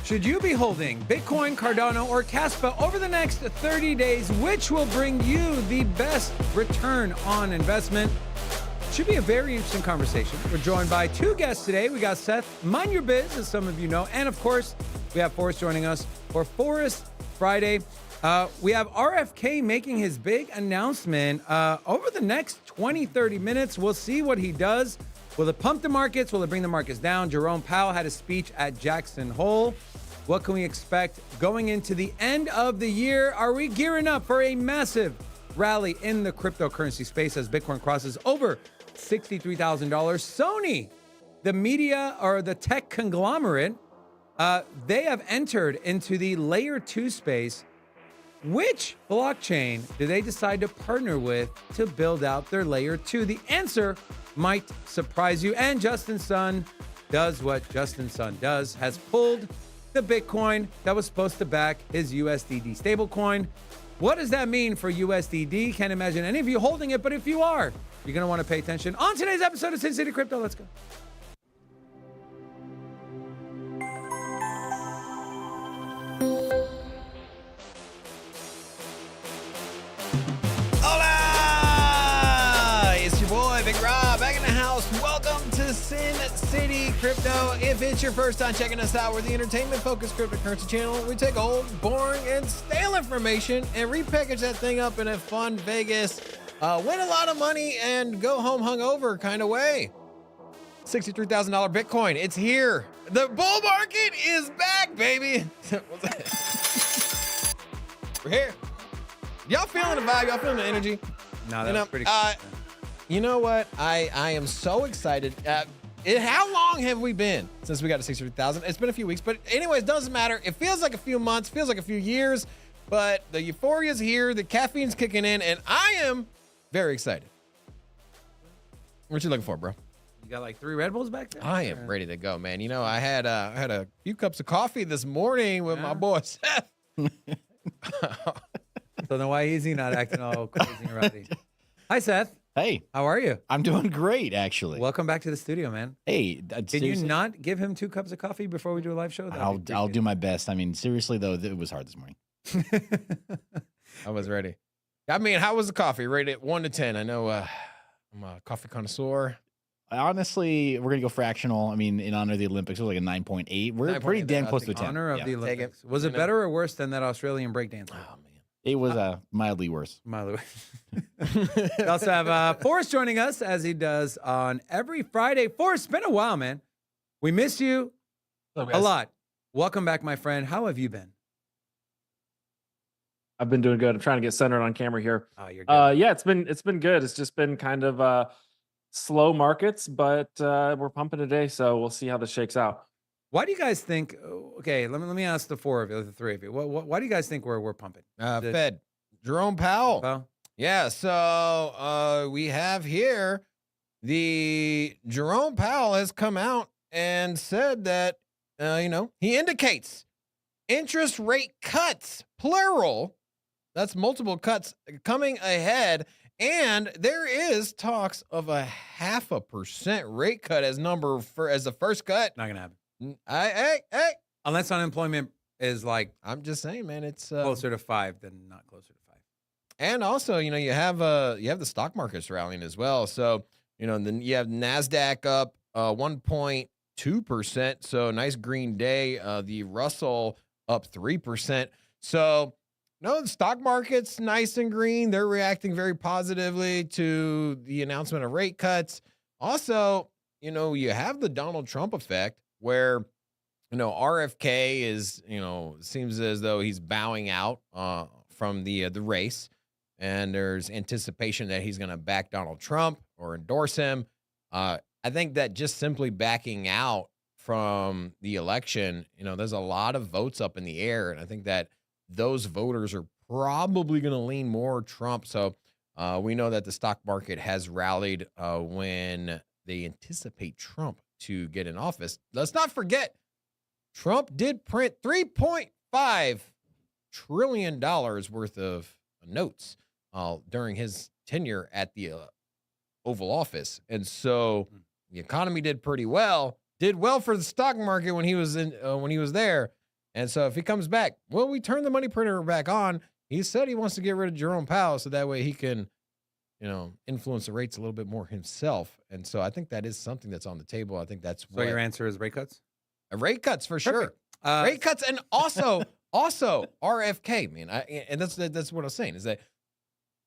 Should you be holding Bitcoin, Cardano, or Kaspa over the next 30 days? Which will bring you the best return on investment? Should be a very interesting conversation. We're joined by two guests today. We got Seth, Mind Your Biz, as some of you know. And of course, we have Forrest joining us for Forrest Friday. We have RFK making his big announcement over the next 20, 30 minutes. We'll see what he does. Will it pump the markets? Will it bring the markets down? Jerome Powell had a speech at Jackson Hole. What can we expect going into the end of the year? Are we gearing up for a massive rally in the cryptocurrency space as Bitcoin crosses over $63,000? Sony, the media or the tech conglomerate, they have entered into the layer 2 space. Which blockchain do they decide to partner with to build out their layer 2? The answer might surprise you. And Justin Sun does what Justin Sun does, has pulled the Bitcoin that was supposed to back his USDD stablecoin. What does that mean for USDD? Can't imagine any of you holding it, but if you are, you're going to want to pay attention. On today's episode of Sin City Crypto, let's go. Big Rob back in the house. Welcome to Sin City Crypto. If it's your first time checking us out, we're the entertainment-focused cryptocurrency channel. We take old, boring, and stale information and repackage that thing up in a fun Vegas, win a lot of money, and go home hungover kind of way. $63,000 Bitcoin. It's here. The bull market is back, baby. What's that? We're here. Y'all feeling the vibe? Y'all feeling the energy? No, that was pretty cool. You know what? I am so excited. How long have we been since we got to 63,000? It's been a few weeks, but anyways, doesn't matter. It feels like a few months, feels like a few years, but the euphoria's here, the caffeine's kicking in, and I am very excited. What you looking for, bro? You got like 3 Red Bulls back there? I am ready to go, man. You know, I had a few cups of coffee this morning with my boy Seth. So then why is he not acting all crazy and rowdy? Hi, Seth. Hey, how are you? I'm doing great, actually. Welcome back to the studio, man. Hey, Can you not give him 2 cups of coffee before we do a live show? I'll do my best. I mean, seriously though, it was hard this morning. I was ready. I mean, how was the coffee? Rated 1 to 10. I know I'm a coffee connoisseur. Honestly, we're gonna go fractional. I mean, in honor of the Olympics, it was like a 9.8. We're pretty damn close to a 10. Honor of the Olympics. Was it better or worse than that Australian breakdance? Oh man. It was mildly worse. Mildly worse. We also have Forrest joining us as he does on every Friday. Forrest, it's been a while, man. We miss you a lot. Welcome back, my friend. How have you been? I've been doing good. I'm trying to get centered on camera here. Oh, you're good. Yeah, it's been good. It's just been kind of slow markets, but we're pumping today, so we'll see how this shakes out. Why do you guys think? Okay, let me ask the 4 of you, the 3 of you. Why do you guys think we're pumping? Fed. Jerome Powell. Well, Yeah, so we have here the Jerome Powell has come out and said that, he indicates interest rate cuts, plural, that's multiple cuts coming ahead. And there is talks of a 0.5% rate cut as the first cut. not going to happen. Hey. Unless unemployment is like I'm just saying, man, it's closer to 5 than not closer to 5. And also, you have the stock markets rallying as well. So, then you have NASDAQ up 1.2%. So nice green day. The Russell up 3%. So, the stock market's nice and green. They're reacting very positively to the announcement of rate cuts. Also, you have the Donald Trump effect where, RFK is, seems as though he's bowing out from the race. And there's anticipation that he's going to back Donald Trump or endorse him. I think that just simply backing out from the election, there's a lot of votes up in the air. And I think that those voters are probably going to lean more Trump. So we know that the stock market has rallied when they anticipate Trump to get in office. Let's not forget, Trump did print $3.5 trillion worth of notes during his tenure at the Oval Office. And so the economy did pretty well, did well for the stock market when he was there. And so if he comes back, well, we turn the money printer back on. He said he wants to get rid of Jerome Powell so that way he can, influence the rates a little bit more himself. And so I think that is something that's on the table. I think that's So your answer is rate cuts? Rate cuts for sure. Rate cuts, and also RFK, man. And that's what I was saying, is that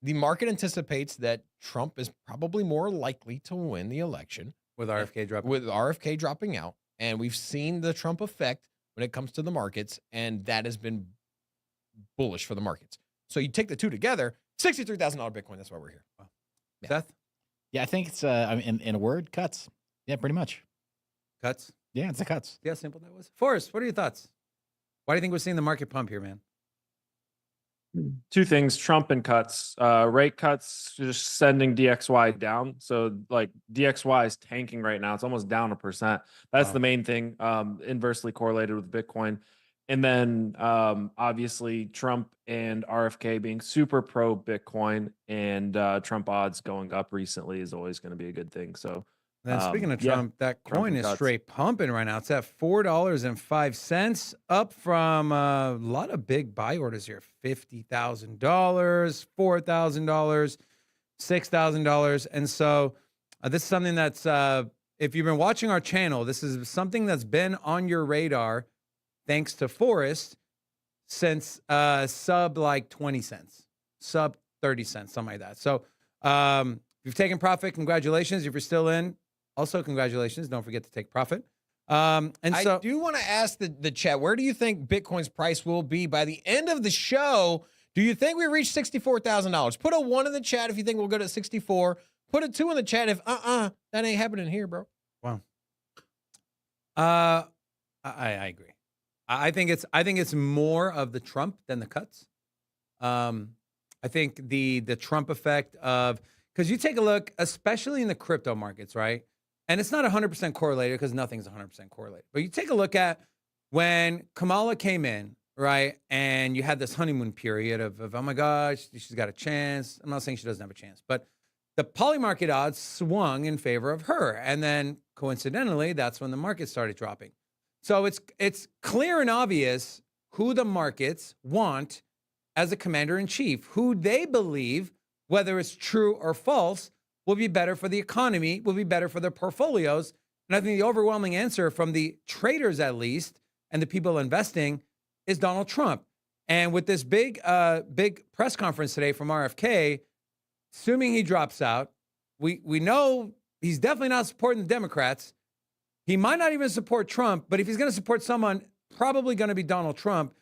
the market anticipates that Trump is probably more likely to win the election With RFK dropping out. And we've seen the Trump effect when it comes to the markets, and that has been bullish for the markets. So you take the two together, $63,000 Bitcoin. That's why we're here. Wow. Seth? Yeah, I think it's in a word, cuts. Yeah, pretty much. Cuts? Yeah, it's the cuts. See how simple that was? Forrest, what are your thoughts? Why do you think we're seeing the market pump here, man? Two things: Trump and cuts. Rate cuts just sending DXY down. So like DXY is tanking right now. It's almost down 1%. That's the main thing. Inversely correlated with Bitcoin. And then obviously Trump and RFK being super pro Bitcoin, and Trump odds going up recently is always going to be a good thing. So then speaking of Trump, that coin is straight pumping right now. It's at $4.05, up from a lot of big buy orders here. $50,000, $4,000, $6,000. And so this is something that's, if you've been watching our channel, this is something that's been on your radar, thanks to Forrest, since sub like 20 cents, sub 30 cents, something like that. So if you've taken profit, congratulations. If you're still in, also congratulations. Don't forget to take profit. And so I do want to ask the chat, where do you think Bitcoin's price will be by the end of the show? Do you think we reach $64,000? Put a 1 in the chat if you think we'll go to 64. Put a 2 in the chat if that ain't happening here, bro. Wow. I agree. I think it's more of the Trump than the cuts. I think the Trump effect of, because you take a look, especially in the crypto markets, right? And it's not 100% correlated because nothing's 100% correlated. But you take a look at when Kamala came in, right? And you had this honeymoon period of oh my gosh, she's got a chance. I'm not saying she doesn't have a chance, but the poly market odds swung in favor of her. And then coincidentally, that's when the market started dropping. So it's clear and obvious who the markets want as a commander-in-chief, who they believe, whether it's true or false, will be better for the economy, will be better for their portfolios. And I think the overwhelming answer from the traders, at least, and the people investing, is Donald Trump. And with this big press conference today from RFK, assuming he drops out, we know he's definitely not supporting the Democrats. He might not even support Trump, but if he's going to support someone, probably going to be Donald Trump.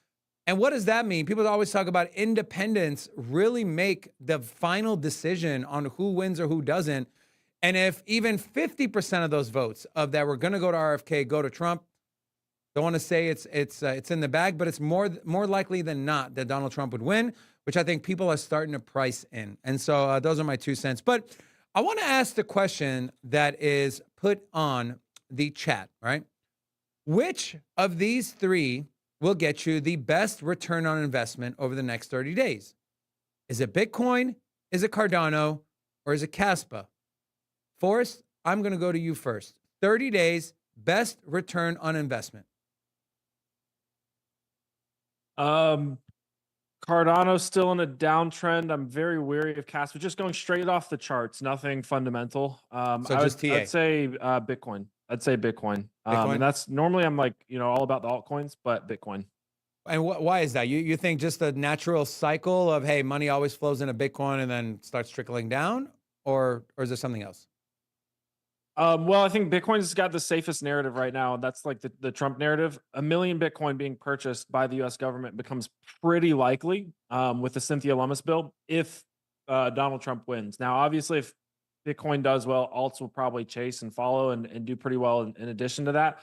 And what does that mean? People always talk about independents really make the final decision on who wins or who doesn't. And if even 50% of those votes of that were going to go to RFK go to Trump, don't want to say it's in the bag, but it's more likely than not that Donald Trump would win, which I think people are starting to price in. And so those are my 2 cents. But I want to ask the question that is put on the chat, right? Which of these 3 will get you the best return on investment over the next 30 days? Is it Bitcoin? Is it Cardano? Or is it Kaspa? Forrest, I'm going to go to you first. 30 days, best return on investment. Cardano's still in a downtrend. I'm very wary of Kaspa. Just going straight off the charts, nothing fundamental. I'd say Bitcoin. I'd say Bitcoin. And that's normally I'm like, all about the altcoins, but Bitcoin. And why is that? You think just the natural cycle of, hey, money always flows into Bitcoin and then starts trickling down? Or is there something else? Well, I think Bitcoin's got the safest narrative right now. And that's like the Trump narrative. 1 million Bitcoin being purchased by the US government becomes pretty likely with the Cynthia Lummis bill if Donald Trump wins. Now, obviously, if Bitcoin does well, alts will probably chase and follow and do pretty well in addition to that.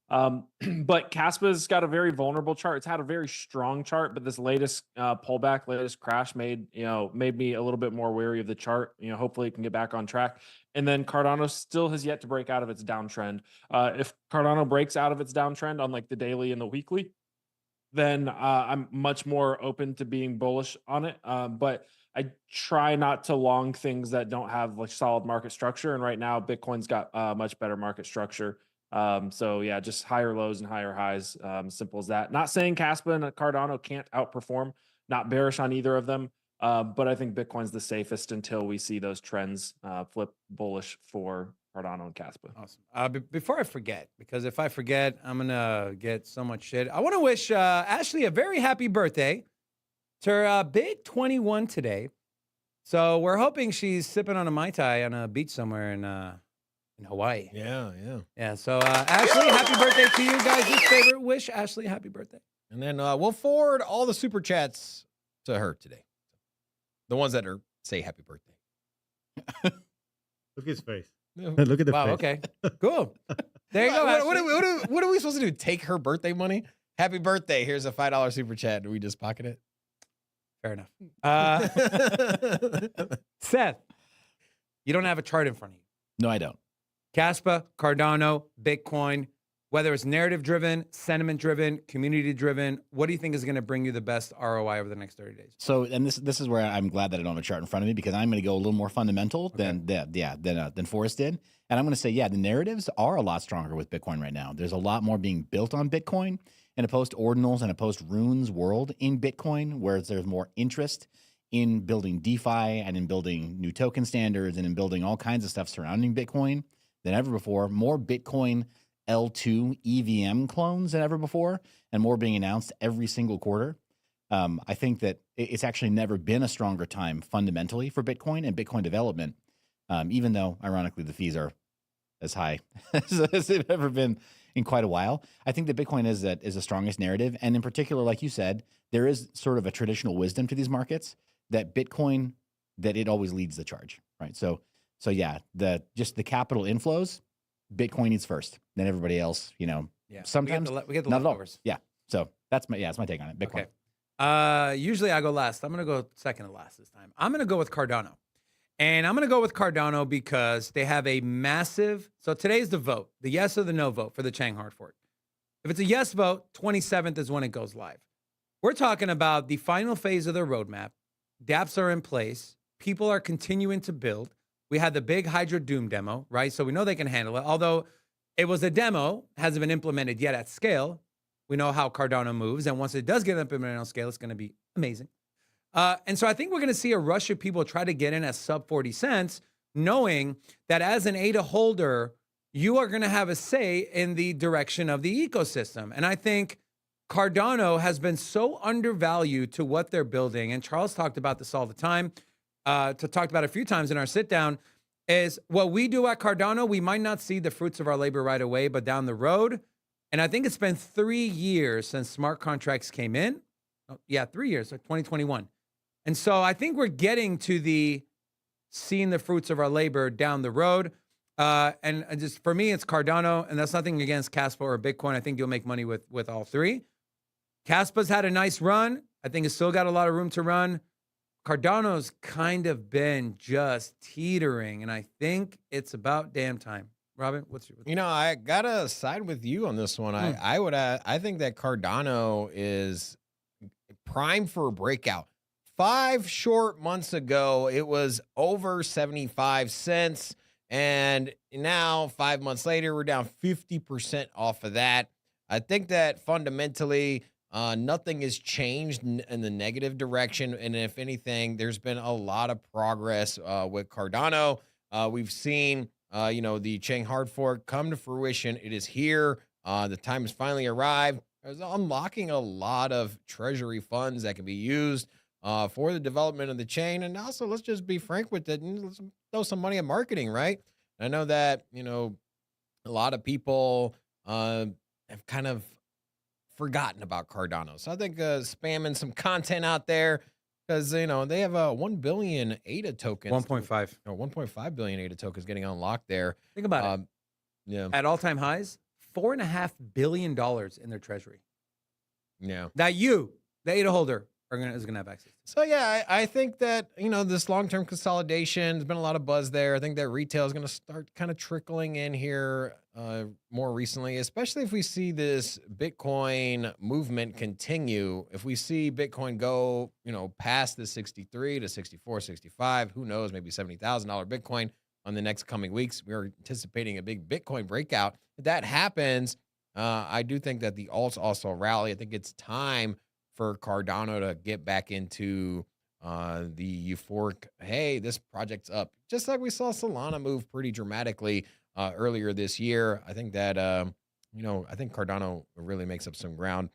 But Kaspa's got a very vulnerable chart. It's had a very strong chart, but this latest pullback, latest crash made me a little bit more wary of the chart. Hopefully it can get back on track. And then Cardano still has yet to break out of its downtrend. If Cardano breaks out of its downtrend on like the daily and the weekly, then I'm much more open to being bullish on it. But I try not to long things that don't have like solid market structure. And right now, Bitcoin's got much better market structure So yeah, just higher lows and higher highs. Simple as that. Not saying Kaspa and Cardano can't outperform. Not bearish on either of them. But I think Bitcoin's the safest until we see those trends flip bullish for Cardano and Kaspa. Awesome. Before I forget, because if I forget, I'm going to get so much shit. I want to wish Ashley a very happy birthday. It's her big 21 today. So we're hoping she's sipping on a Mai Tai on a beach somewhere in Hawaii. Yeah. Yeah. So Ashley, happy birthday to you guys. Your favorite wish, Ashley, happy birthday. And then we'll forward all the super chats to her today. The ones that are say happy birthday. Look at his face. Look at the face. Wow. Okay. Cool. There you go. What are we supposed to do? Take her birthday money? Happy birthday. Here's a $5 super chat. Do we just pocket it? Fair enough. Seth, you don't have a chart in front of you. No, I don't. Kaspa, Cardano, Bitcoin, whether it's narrative driven, sentiment driven, community driven, what do you think is going to bring you the best ROI over the next 30 days? So, and this is where I'm glad that I don't have a chart in front of me, because I'm going to go a little more fundamental than Forrest did. And I'm going to say, the narratives are a lot stronger with Bitcoin right now. There's a lot more being built on Bitcoin in a post ordinals and a post runes world in Bitcoin, where there's more interest in building DeFi and in building new token standards and in building all kinds of stuff surrounding Bitcoin than ever before. More Bitcoin L2 EVM clones than ever before, and more being announced every single quarter. I think that it's actually never been a stronger time fundamentally for Bitcoin and Bitcoin development, even though, ironically, the fees are as high as they've ever been in quite a while. I think that Bitcoin is the strongest narrative. And in particular, like you said, there is sort of a traditional wisdom to these markets that Bitcoin, that it always leads the charge, right? So yeah, the capital inflows, Bitcoin needs first, then everybody else, sometimes we get the not at all. leftovers. Yeah. So that's my take on it. Bitcoin. Okay. Usually I go last. I'm going to go second to last this time. I'm going to go with Cardano. And I'm going to go with Cardano because they have a massive, so today's the vote, the yes or the no vote for the Chang hard fork. If it's a yes vote, 27th is when it goes live. We're talking about the final phase of their roadmap. dApps are in place. People are continuing to build. We had the big Hydra Doom demo, right? So we know they can handle it. Although it was a demo, hasn't been implemented yet at scale. We know how Cardano moves. And once it does get implemented on scale, it's going to be amazing. And so I think we're going to see a rush of people try to get in at sub 40 cents, knowing that as an ADA holder, you are going to have a say in the direction of the ecosystem. And I think Cardano has been so undervalued to what they're building. And Charles talked about this all the time. Talked about it a few times in our sit down, is what we do at Cardano, we might not see the fruits of our labor right away, but down the road. And I think it's been 3 years since smart contracts came in. Oh, yeah, 3 years, like 2021. And so I think we're getting to the seeing the fruits of our labor down the road. And just for me, it's Cardano, and that's nothing against Kaspa or Bitcoin. I think you'll make money with all three. Kaspa's had a nice run. I think it's still got a lot of room to run. Cardano's kind of been just teetering, and I think it's about damn time. Robin, what's your? I gotta side with you on this one. I think that Cardano is prime for a breakout. 5 short months ago, it was over 75 cents, and now 5 months later, we're down 50% off of that. I think that fundamentally, nothing has changed in the negative direction. And if anything, there's been a lot of progress with Cardano. We've seen, the Chang hard fork come to fruition. It is here. The time has finally arrived. It's unlocking a lot of treasury funds that can be used for the development of the chain. And also, let's just be frank with it and let's throw some money at marketing, right? I know that, a lot of people have kind of forgotten about Cardano. So I think spamming some content out there, because they have 1 billion ADA tokens. 1.5. No, 1.5 billion ADA tokens getting unlocked there. Think about it. Yeah. At all-time highs, $4.5 billion in their treasury. Yeah. That the ADA holder, is gonna have access. So yeah, I think that this long-term consolidation, there's been a lot of buzz there. I think that retail is going to start kind of trickling in here more recently, especially if we see this Bitcoin movement continue. If we see Bitcoin go, past the 63 to 64, 65, who knows, maybe $70,000 Bitcoin on the next coming weeks. We're anticipating a big Bitcoin breakout. If that happens, I do think that the alts also rally. I think it's time for Cardano to get back into the euphoric, hey, this project's up. Just like we saw Solana move pretty dramatically earlier this year. I think that, I think Cardano really makes up some ground.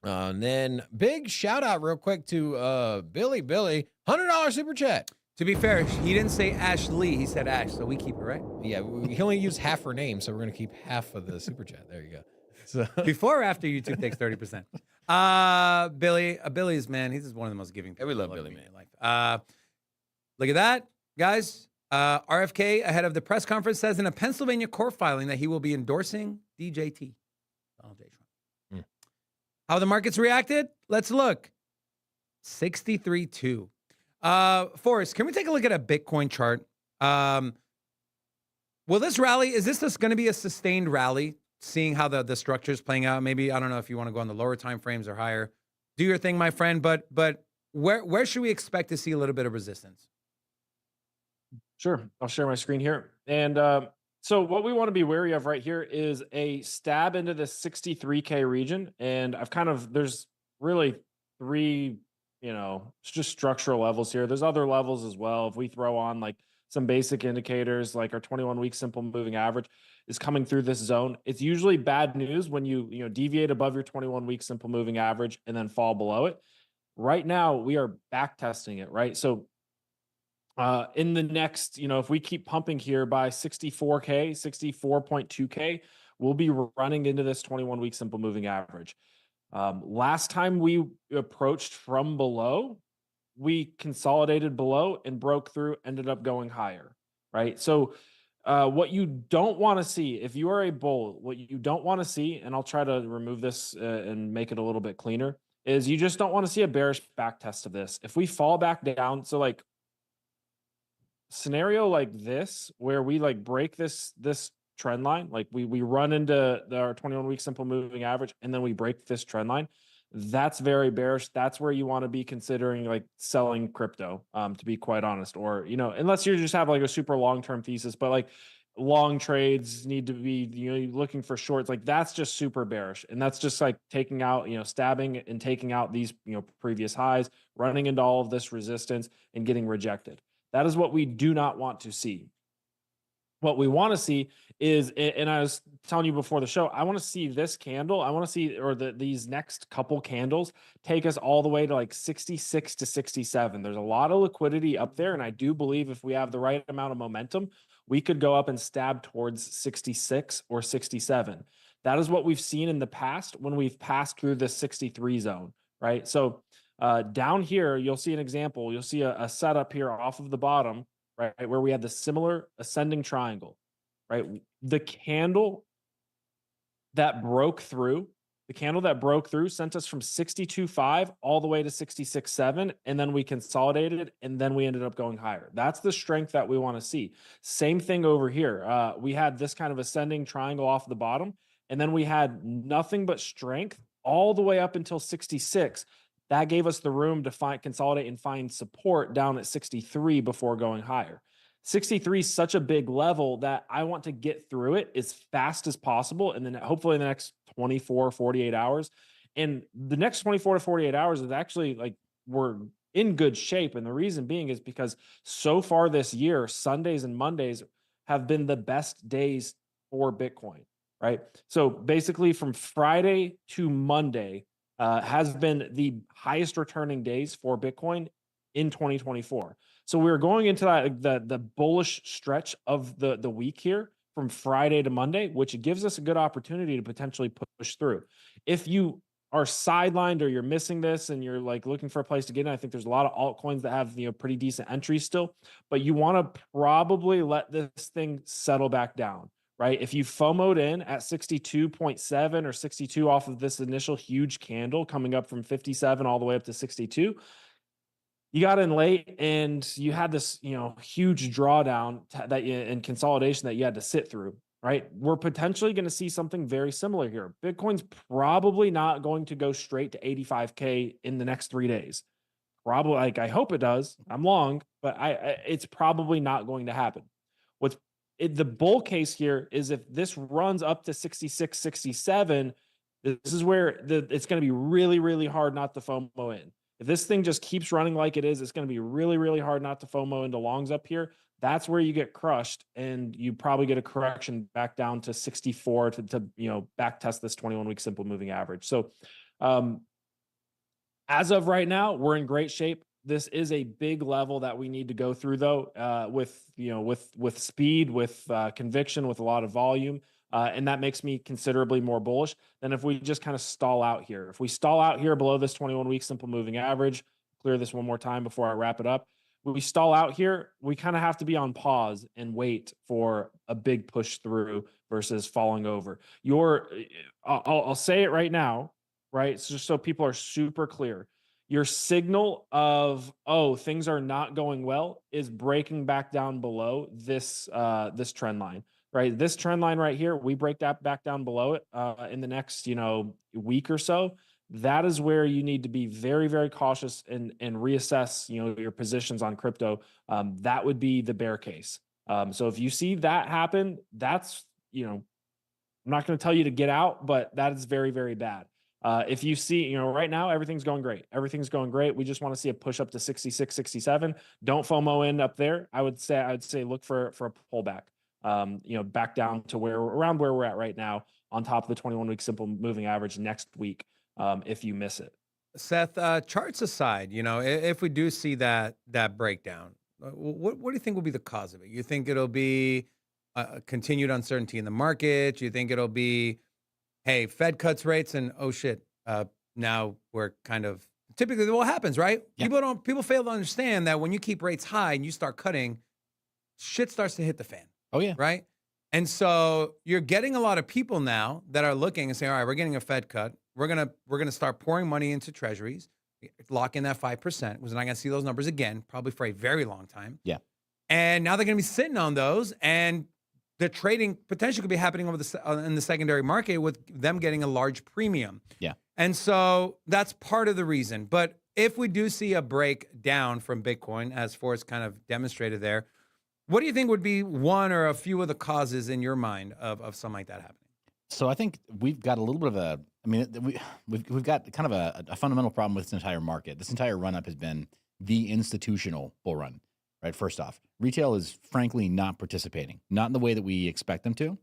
And then big shout out real quick to Billy, $100 super chat. To be fair, he didn't say Ashley. He said Ash, so we keep it, right? Yeah, he only used half her name, so we're going to keep half of the super chat. There you go. So Before or after YouTube takes 30%? Billy's, man, he's just one of the most giving people. we love I've Billy, met in man. life. Look at that, guys. RFK, ahead of the press conference, says in a Pennsylvania court filing that he will be endorsing DJT, Donald J. Trump. How the markets reacted? Let's look. 63.2. Forrest, can we take a look at a Bitcoin chart? Will this rally, is this just going to be a sustained rally, seeing how the structure is playing out? Maybe, I don't know if you want to go on the lower time frames or higher. Do your thing, my friend, but where should we expect to see a little bit of resistance? Sure. I'll share my screen here. And so what we want to be wary of right here is a stab into the 63K region. And there's really three, it's just structural levels here. There's other levels as well. If we throw on like some basic indicators, like our 21-week simple moving average is coming through this zone. It's usually bad news when you deviate above your 21-week simple moving average and then fall below it. Right now, we are back testing it, right? So in the next, if we keep pumping here by 64K, 64.2K, we'll be running into this 21-week simple moving average. Last time we approached from below, we consolidated below and broke through, ended up going higher, right? So what you don't want to see, if you are a bull, what you don't want to see, and I'll try to remove this and make it a little bit cleaner, is you just don't want to see a bearish back test of this. If we fall back down, so like scenario like this, where we like break this trend line, like we run into our 21-week simple moving average, and then we break this trend line, that's very bearish. That's where you want to be considering like selling crypto, to be quite honest, or, unless you just have like a super long-term thesis, but like long trades need to be, looking for shorts, like that's just super bearish. And that's just like taking out, stabbing and taking out these, previous highs, running into all of this resistance and getting rejected. That is what we do not want to see. What we want to see is, and I was telling you before the show, I want to see this candle. I want to see, or these next couple candles take us all the way to like 66 to 67. There's a lot of liquidity up there. And I do believe if we have the right amount of momentum, we could go up and stab towards 66 or 67. That is what we've seen in the past when we've passed through the 63 zone, right? So down here, you'll see an example. You'll see a setup here off of the bottom, right, where we had the similar ascending triangle, right? The candle that broke through sent us from 62.5 all the way to 66.7, and then we consolidated, and then we ended up going higher. That's the strength that we want to see. Same thing over here. We had this kind of ascending triangle off the bottom, and then we had nothing but strength all the way up until 66. That gave us the room to consolidate and find support down at 63 before going higher. 63 is such a big level that I want to get through it as fast as possible. And then hopefully in the next 24, 48 hours. And the next 24 to 48 hours is actually like we're in good shape. And the reason being is because so far this year, Sundays and Mondays have been the best days for Bitcoin, right? So basically from Friday to Monday, has been the highest returning days for Bitcoin in 2024. So we're going into that the bullish stretch of the week here from Friday to Monday, which gives us a good opportunity to potentially push through. If you are sidelined or you're missing this and you're like looking for a place to get in, I think there's a lot of altcoins that have pretty decent entries still, but you want to probably let this thing settle back down. Right? If you FOMO'd in at 62.7 or 62 off of this initial huge candle coming up from 57 all the way up to 62, you got in late and you had this, huge drawdown and consolidation that you had to sit through, right? We're potentially going to see something very similar here. Bitcoin's probably not going to go straight to 85K in the next 3 days. Probably, I hope it does. I'm long, but it's probably not going to happen. The bull case here is if this runs up to 66, 67, this is where it's going to be really, really hard not to FOMO in. If this thing just keeps running like it is, it's going to be really, really hard not to FOMO into longs up here. That's where you get crushed, and you probably get a correction back down to 64 to back test this 21-week simple moving average. So as of right now, we're in great shape. This is a big level that we need to go through, though, with speed, with conviction, with a lot of volume. And that makes me considerably more bullish than if we just kind of stall out here. If we stall out here below this 21-week simple moving average, clear this one more time before I wrap it up. When we stall out here, we kind of have to be on pause and wait for a big push through versus falling over. I'll say it right now, right? So just so people are super clear. Your signal of, things are not going well is breaking back down below this trend line, right? This trend line right here, we break that back down below it in the next, week or so. That is where you need to be very, very cautious and reassess, your positions on crypto. That would be the bear case. So if you see that happen, that's, I'm not going to tell you to get out, but that is very, very bad. If you see, right now, everything's going great. Everything's going great. We just want to see a push up to 66, 67. Don't FOMO in up there. I would say look for a pullback, back down to around where we're at right now on top of the 21-week simple moving average next week. If you miss it. Seth, charts aside, if we do see that breakdown, what do you think will be the cause of it? You think it'll be continued uncertainty in the market? You think it'll be, hey, Fed cuts rates and now we're kind of typically what happens, right? Yeah. People fail to understand that when you keep rates high and you start cutting, shit starts to hit the fan. Oh yeah, right. And so you're getting a lot of people now that are looking and saying, all right, we're getting a Fed cut. We're gonna start pouring money into treasuries, lock in that 5%. We're not gonna see those numbers again, probably for a very long time. Yeah. And now they're gonna be sitting on those, and the trading potentially could be happening in the secondary market with them getting a large premium. Yeah. And so that's part of the reason. But if we do see a breakdown from Bitcoin, as Forrest kind of demonstrated there, what do you think would be one or a few of the causes in your mind of something like that happening? So I think we've got a little bit of we've got kind of a fundamental problem with this entire market. This entire run-up has been the institutional bull run, right? First off, retail is frankly not participating, not in the way that we expect them to.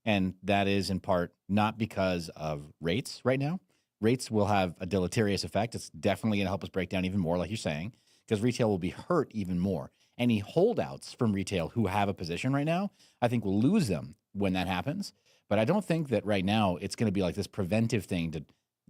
And that is in part not because of rates right now. Rates will have a deleterious effect. It's definitely going to help us break down even more, like you're saying, because retail will be hurt even more. Any holdouts from retail who have a position right now, I think we'll lose them when that happens. But I don't think that right now it's going to be like this preventive thing to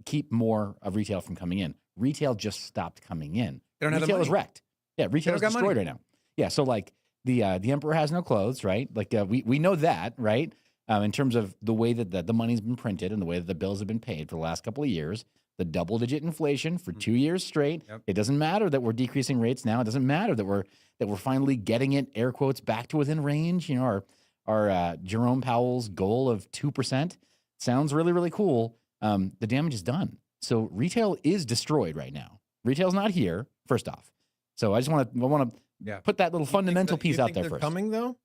keep more of retail from coming in. Retail just stopped coming in. Retail is wrecked. Yeah, retail is destroyed right now. Yeah, so like the emperor has no clothes, right? Like we know that, right? In terms of the way that the money's been printed and the way that the bills have been paid for the last couple of years, the double-digit inflation for 2 years straight. Yep. It doesn't matter that we're decreasing rates now. It doesn't matter that we're finally getting it, air quotes, back to within range. Our Jerome Powell's goal of 2% sounds really, really cool. The damage is done. So retail is destroyed right now. Retail's not here, first off. So I just want to put that little fundamental piece out there first. Coming though?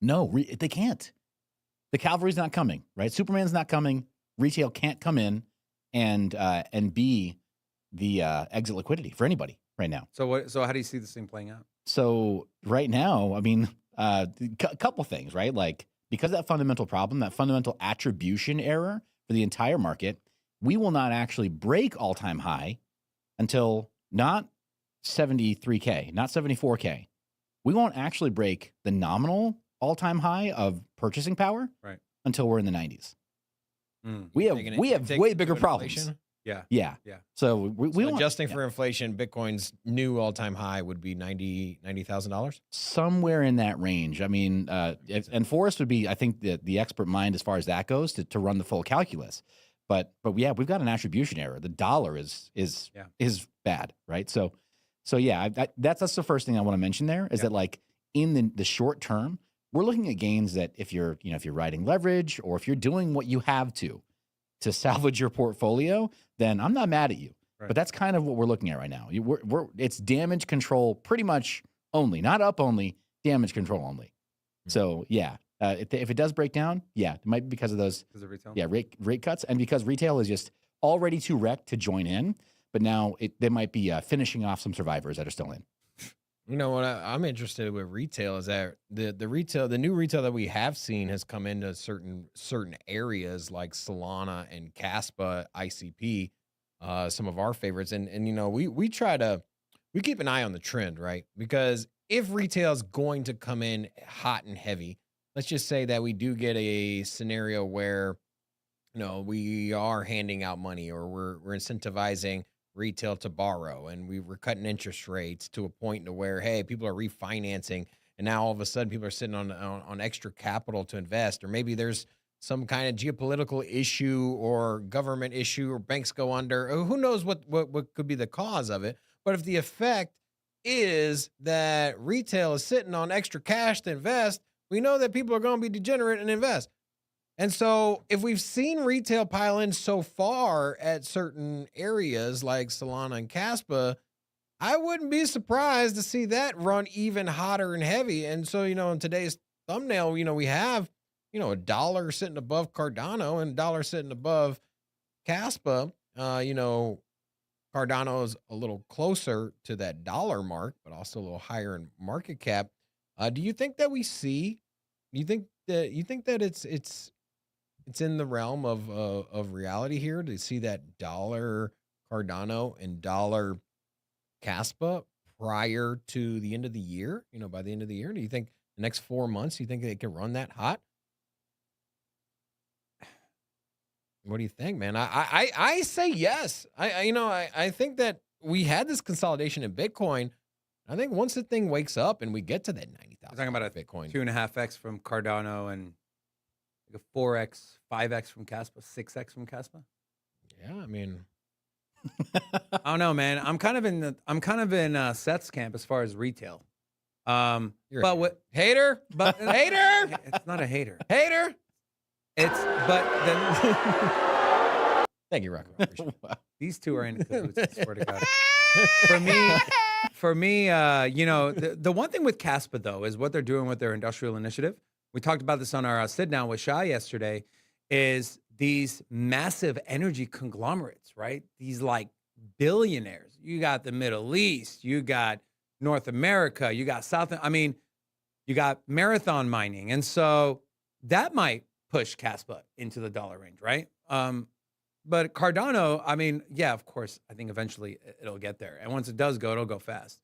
No, they can't. The cavalry's not coming, right? Superman's not coming. Retail can't come in and be the exit liquidity for anybody right now. So how do you see this thing playing out? So right now, I mean, a couple things, right? Like because of that fundamental problem, that fundamental attribution error for the entire market, we will not actually break all-time high until not 73K, not 74K. We won't actually break the nominal all-time high of purchasing power until we're in the 90s. We have way bigger problems. Yeah. So we adjusting for inflation, Bitcoin's new all-time high would be $90,000 somewhere in that range. I mean, and Forrest would be, I think, the expert mind as far as that goes to run the full calculus. But yeah, we've got an attribution error. The dollar is bad, right? So yeah, that's the first thing I want to mention there is that like in the short term, we're looking at gains that if you're riding leverage or if you're doing what you have to salvage your portfolio, then I'm not mad at you. Right. But that's kind of what we're looking at right now. It's damage control pretty much only, not up only, damage control only. So yeah, if it does break down, yeah, it might be because of those. Because of retail. Yeah, rate cuts, and because retail is just already too wrecked to join in. But now they might be finishing off some survivors that are still in. You know what I'm interested with retail is that the new retail that we have seen has come into certain areas like Solana and Kaspa, ICP, some of our favorites, and you know we keep an eye on the trend, right? Because if retail is going to come in hot and heavy, let's just say that we do get a scenario where you know we are handing out money or we're incentivizing retail to borrow and we're cutting interest rates to a point to where, hey, people are refinancing and now all of a sudden people are sitting on extra capital to invest, or maybe there's some kind of geopolitical issue or government issue or banks go under, or who knows what could be the cause of it. But if the effect is that retail is sitting on extra cash to invest, we know that people are going to be degenerate and invest. And so if we've seen retail pile in so far at certain areas like Solana and Kaspa, I wouldn't be surprised to see that run even hotter and heavy. And so, you know, in today's thumbnail, you know, we have, you know, $1 sitting above Cardano and $1 sitting above Kaspa. You know, Cardano is a little closer to that dollar mark, but also a little higher in market cap. Do you think that you think that it's in the realm of reality here to see that dollar Cardano and dollar Kaspa prior to the end of the year? You know, by the end of the year, do you think the next 4 months, you think they can run that hot? What do you think, man? I say yes. I think that we had this consolidation in Bitcoin. I think once the thing wakes up and we get to that 90,000, We're talking about a Bitcoin 2.5x from Cardano and like a 4x, 5x from Kaspa, 6x from Kaspa. Yeah, I mean, I don't know, man. I'm kind of in Seth's camp as far as retail. you're But a what? hater, But hater, It's not a hater. hater. It's but then Thank you, Rocco. I appreciate it. these two are in cahoots. I swear to God. For me, you know, the one thing with Kaspa though is what they're doing with their industrial initiative. We talked about this on our sit down with Shai yesterday. Is these massive energy conglomerates, right? These like billionaires. You got the Middle East, you got North America, you got you got Marathon mining, and so that might push Kaspa into the dollar range, right? But Cardano, I mean, yeah, of course, I think eventually it'll get there. And once it does go, it'll go fast.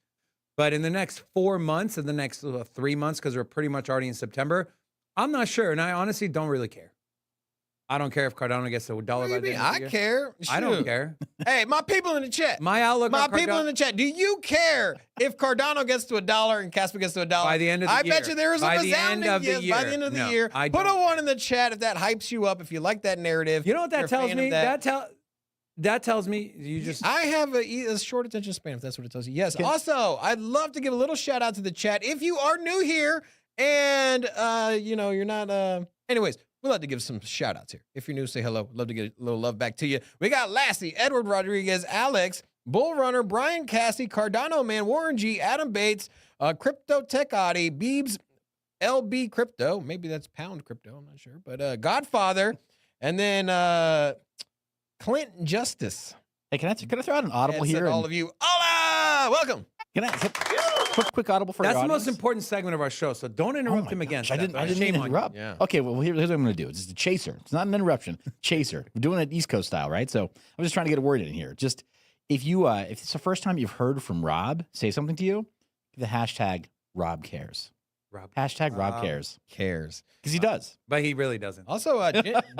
But in the next 4 months, in the next 3 months, because we're pretty much already in September, I'm not sure. And I honestly don't really care. I don't care if Cardano gets to $1 by the end of the year. I care. I don't Shoot. care. Hey, my people in the chat. My outlook My on people in Cardano the chat. Do you care if Cardano gets to $1 and Kaspa gets to $1 by the end of the I year. bet you there is a By the end resounding of the yes year. by the end of the No, year. I Put a don't 1 in the chat if that hypes you up. If you like that narrative, You know what you're that a tells fan me? of that. That tells me you just I have a short attention span, if that's what it tells you. Yes. Also, I'd love to give a little shout out to the chat. If you are new here and you know, you're not anyways, we'd love to give some shout outs here. If you're new, say hello. Love to get a little love back to you. We got Lassie, Edward Rodriguez, Alex, Bull Runner, Brian Cassie, Cardano Man, Warren G, Adam Bates, Crypto Tech Audi, Beebs, LB Crypto. Maybe that's Pound Crypto, I'm not sure. But Godfather, and then Clint Justice. Hey, can I throw out an audible Yes, here? and all of you. Hola! Welcome. Can I quick audible for that's our the most audience? important segment of our show. So don't Oh interrupt my him again. gosh, I didn't Seth. mean Shame to on you. interrupt. Yeah. Okay, well here's what I'm going to do. It's a chaser. It's not an interruption. Chaser. We're doing it East Coast style, right? So I'm just trying to get a word in here. Just if it's the first time you've heard from Rob say something to you, give the hashtag Rob cares. Hashtag Rob cares. Cares. Because he does. But he really doesn't. Also,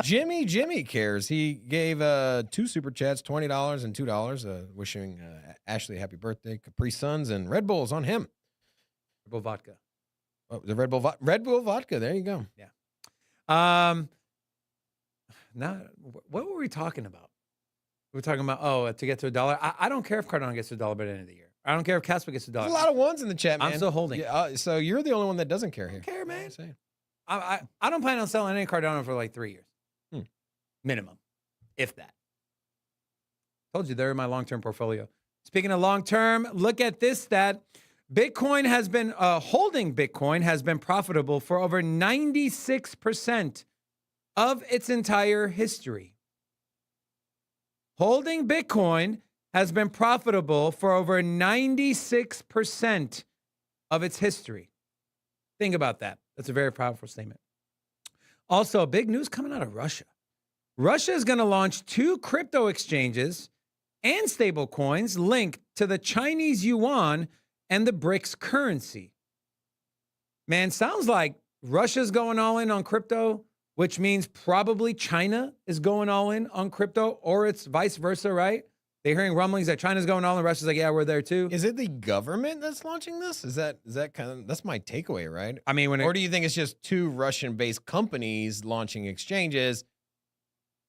Jimmy cares. He gave 2 super chats, $20 and $2, wishing Ashley a happy birthday, Capri Suns, and Red Bulls on him. Red Bull vodka. Oh, the Red Bull vodka. There you go. Now, what were we talking about? We were talking about to get to $1. I don't care if Cardano gets to $1 by the end of the year. I don't care if Kaspa gets to $1. There's a lot of ones in the chat, man. I'm still holding. Yeah, so you're the only one that doesn't care here. I don't care, man. I'm saying. I don't plan on selling any Cardano for like 3 years. Minimum, if that. Told you they're in my long-term portfolio. Speaking of long-term, look at this stat. Bitcoin has been, holding Bitcoin has been profitable for over 96% of its entire history. Holding Bitcoin has been profitable for over 96% of its history. Think about that. That's a very powerful statement. Also, big news coming out of Russia. Russia is going to launch 2 crypto exchanges and stable coins linked to the Chinese yuan and the BRICS currency. Man, sounds like Russia's going all in on crypto, which means probably China is going all in on crypto, or it's vice versa, right? They're hearing rumblings that China's going all in, Russia's like, yeah, we're there too. Is it the government that's launching this? Is that kind of, that's my takeaway, right? I mean, Or do you think it's just 2 Russian-based companies launching exchanges?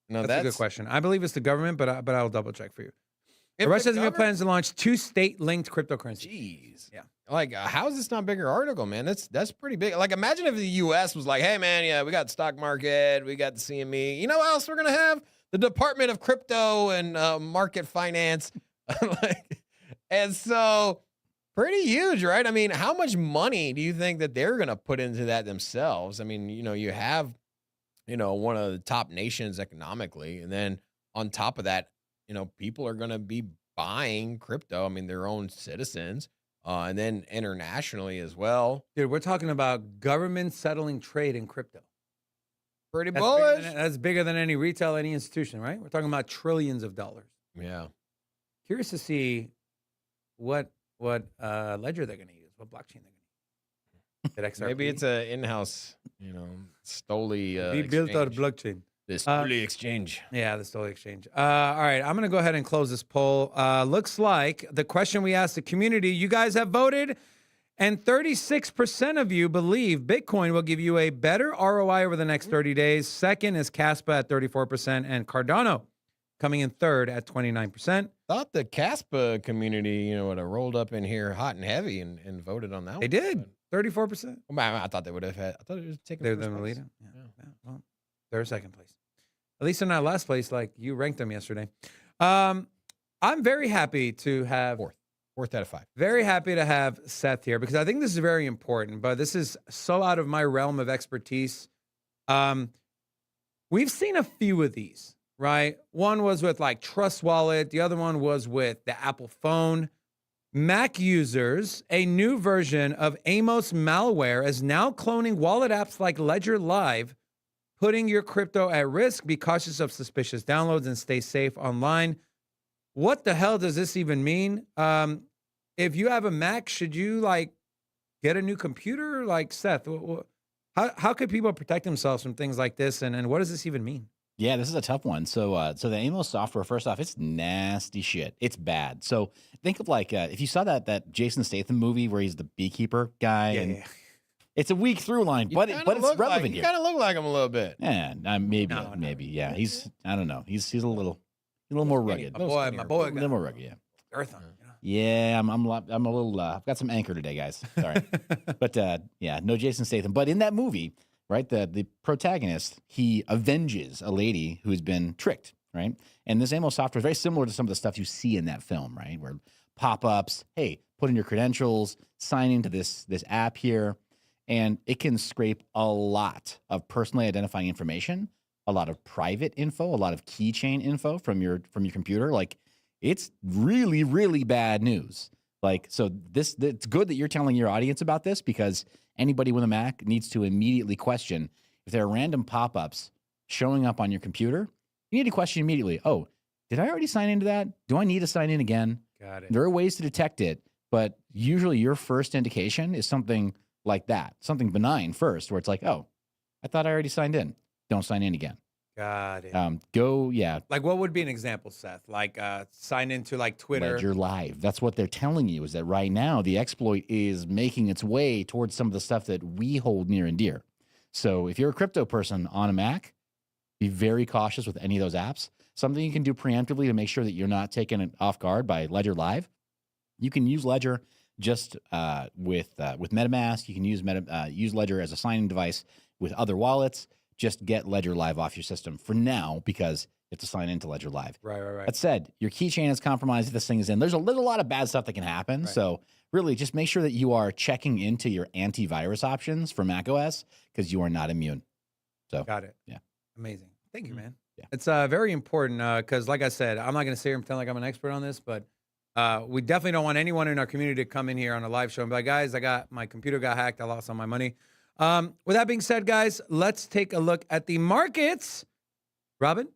No, that's a good question. I believe it's the government, but I'll double check for you. Russia has plans to launch 2 state-linked cryptocurrencies. Jeez. Yeah. Like, how is this not a bigger article, man? That's pretty big. Like, imagine if the U.S. was like, hey, man, yeah, we got the stock market, we got the CME. You know what else we're going to have? The Department of Crypto and Market Finance. And so, pretty huge, right? I mean, how much money do you think that they're going to put into that themselves? I mean, you have, one of the top nations economically. And then on top of that, people are going to be buying crypto. I mean, their own citizens, and then internationally as well. Dude, we're talking about government settling trade in crypto. Pretty bullish. That's bigger than any retail, any institution, right? We're talking about trillions of dollars. Yeah. Curious to see what ledger they're going to use, what blockchain they're going to use. Maybe it's an in-house, Stoli. Be built on blockchain. The Stoli exchange. Yeah, the Stoli exchange. All right, I'm going to go ahead and close this poll. Looks like the question we asked the community, you guys have voted, and 36% of you believe Bitcoin will give you a better ROI over the next 30 days. Second is Kaspa at 34%, and Cardano coming in third at 29%. Thought the Kaspa community, would have rolled up in here hot and heavy and voted on that one. They did. 34%. I thought they would have had. I thought it was taking. They're the leader. Yeah. Well, they're second place. At least they're not last place like you ranked them yesterday. I'm very happy to have fourth out of 5. Very happy to have Seth here because I think this is very important, but this is so out of my realm of expertise. We've seen a few of these, right? One was with like Trust Wallet. The other one was with the Apple phone. Mac users, a new version of Amos malware is now cloning wallet apps like Ledger Live, putting your crypto at risk. Be cautious of suspicious downloads and stay safe online. What the hell does this even mean? If you have a Mac, should you get a new computer? Like Seth, how could people protect themselves from things like this? And what does this even mean? Yeah, this is a tough one. So the Amos software, first off, it's nasty shit. It's bad. So think of if you saw that Jason Statham movie where he's the beekeeper guy, and it's a weak through line, but it's relevant here. You kind of look like him a little bit. Yeah, maybe. Yeah, he's I don't know. He's a little more rugged. My boy, a little more rugged. Yeah. Earth on. Yeah, I'm a little. I've got some anchor today, guys. Sorry, but no Jason Statham. But in that movie, right, the protagonist, he avenges a lady who's been tricked, right? And this Amos software is very similar to some of the stuff you see in that film, right? Where pop-ups, hey, put in your credentials, sign into this app here, and it can scrape a lot of personally identifying information, a lot of private info, a lot of keychain info from your computer. It's really, really bad news. So it's good that you're telling your audience about this because anybody with a Mac needs to immediately question if there are random pop-ups showing up on your computer. You need to question immediately. Oh, did I already sign into that? Do I need to sign in again? Got it. There are ways to detect it, but usually your first indication is something like that, something benign first, where it's like, oh, I thought I already signed in. Don't sign in again. Got it. What would be an example, Seth? Sign into Twitter. Ledger Live. That's what they're telling you is that right now the exploit is making its way towards some of the stuff that we hold near and dear. So if you're a crypto person on a Mac, be very cautious with any of those apps. Something you can do preemptively to make sure that you're not taken off guard by Ledger Live. You can use Ledger just with MetaMask. You can use Ledger as a signing device with other wallets. just get Ledger Live off your system for now because you have to sign into Ledger Live. Right. That said, your keychain is compromised if this thing is in. There's a lot of bad stuff that can happen. Right. So really just make sure that you are checking into your antivirus options for macOS because you are not immune. So Got it. Yeah. Amazing. Thank you, man. Yeah. It's very important because, like I said, I'm not going to sit here and pretend like I'm an expert on this, but we definitely don't want anyone in our community to come in here on a live show and be like, guys, my computer got hacked. I lost all my money. With that being said, guys, let's take a look at the markets. Robin?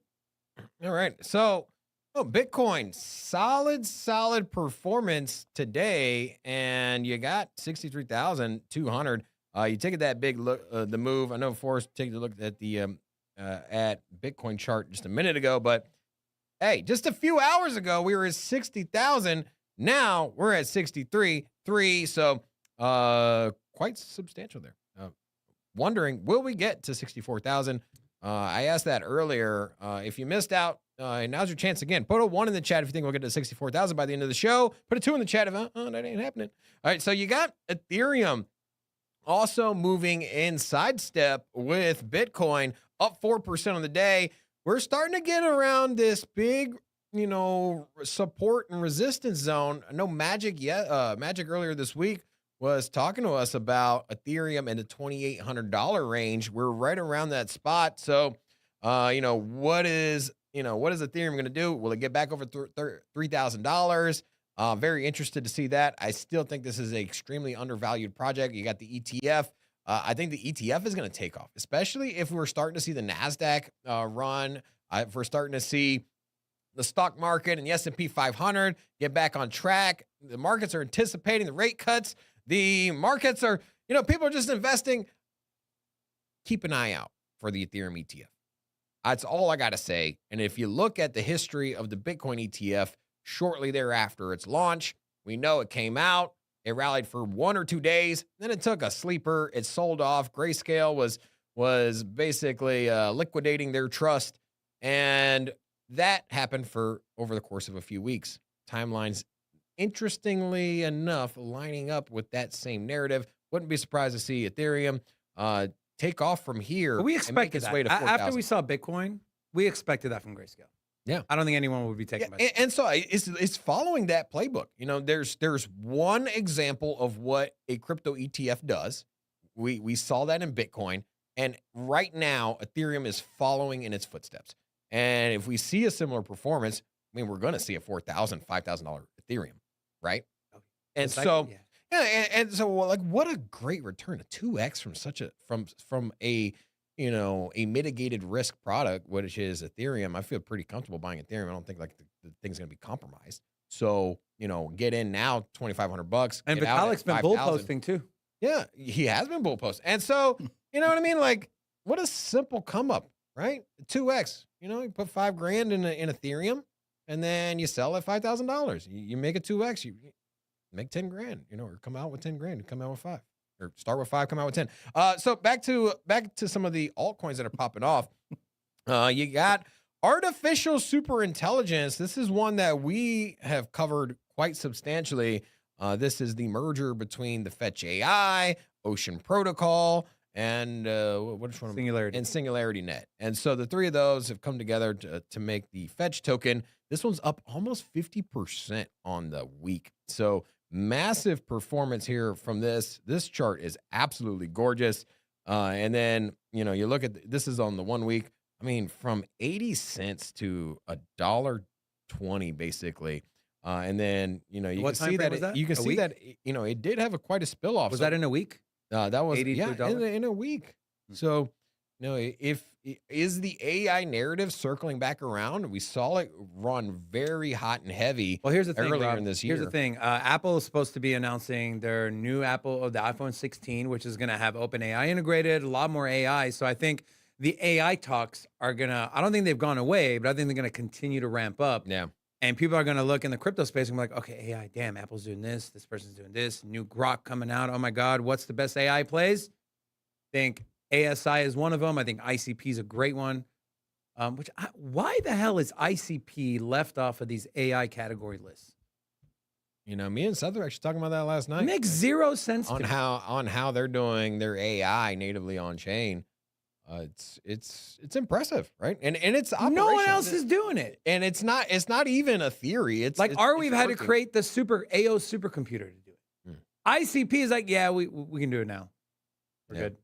All right. So, Bitcoin, solid performance today, and you got 63,200. You take that big look, the move. I know Forrest take a look at the at Bitcoin chart just a minute ago, but hey, just a few hours ago we were at 60,000. Now we're at 63.3. So, quite substantial there. Wondering, will we get to 64,000? I asked that earlier. If you missed out, now's your chance again. Put a 1 in the chat if you think we'll get to 64,000 by the end of the show. Put a 2 in the chat if, that ain't happening. All right, so you got Ethereum also moving in sidestep with Bitcoin, up 4% on the day. We're starting to get around this big, support and resistance zone. I know Magic earlier this week was talking to us about Ethereum in the $2,800 range. We're right around that spot. So, what is Ethereum going to do? Will it get back over $3,000? Very interested to see that. I still think this is an extremely undervalued project. You got the ETF. I think the ETF is going to take off, especially if we're starting to see the NASDAQ run. If we're starting to see the stock market and the S&P 500 get back on track. The markets are anticipating the rate cuts. The markets are, people are just investing. Keep an eye out for the Ethereum ETF. That's all I got to say. And if you look at the history of the Bitcoin ETF, shortly thereafter its launch, we know it came out, it rallied for 1 or 2 days, then it took a sleeper, it sold off. Grayscale was basically liquidating their trust, and that happened for over the course of a few weeks. Timelines, interestingly enough, lining up with that same narrative. Wouldn't be surprised to see Ethereum take off from here. But we expected its that. way to 4,000. After we saw Bitcoin, we expected that from Grayscale. Yeah. I don't think anyone would be taken by that. And so it's following that playbook. There's one example of what a crypto ETF does. We saw that in Bitcoin, and right now Ethereum is following in its footsteps. And if we see a similar performance, we're going to see a $4,000, $5,000 Ethereum, right? And so, and so, what a great return, a 2x from a mitigated risk product, which is Ethereum. I feel pretty comfortable buying Ethereum. I don't think the thing's going to be compromised. So, get in now, $2,500. And Vitalik's been bull posting too. Yeah, he has been bull posting. And so, you know what I mean? What a simple come up, right? 2x. You put $5,000 in Ethereum, and then you sell at $5,000. You make it 2x. You make $10,000. Or come out with $10,000. Come out with 5. Or start with 5, come out with 10. So back to some of the altcoins that are popping off. You got artificial super intelligence. This is one that we have covered quite substantially. This is the merger between the Fetch AI, Ocean Protocol, and which one? Singularity. And Singularity Net. And so the three of those have come together to make the Fetch token. This one's up almost 50% on the week. So massive performance here from this. This chart is absolutely gorgeous. And then, you look at this is on the 1 week. From 80 cents to $1.20 basically. And then, you can see that, you can see that, it did have quite a spill off. Was that in a week? That was 80 to $1? in a week. So, is the AI narrative circling back around? We saw it run very hot and heavy. Well, here's the thing, earlier Rob. in this year. Here's the thing. Apple is supposed to be announcing their new the iPhone 16, which is going to have OpenAI integrated, a lot more AI. So I think the AI talks are going to, I don't think they've gone away, but I think they're going to continue to ramp up. Yeah. And people are going to look in the crypto space and be like, okay, AI, damn, Apple's doing this person's doing this, new Grok coming out. Oh my God, what's the best AI plays? I think ASI is one of them. I think ICP is a great one. Why the hell is ICP left off of these AI category lists? Me and Seth were actually talking about that last night. It makes zero sense on how they're doing their AI natively on chain. It's impressive, right? And it's No one operational. else is doing it. And it's not even a theory. It's Like it's, Arweave it's had to working. create the super AO supercomputer to do it. ICP is like, yeah, we can do it now. We're good.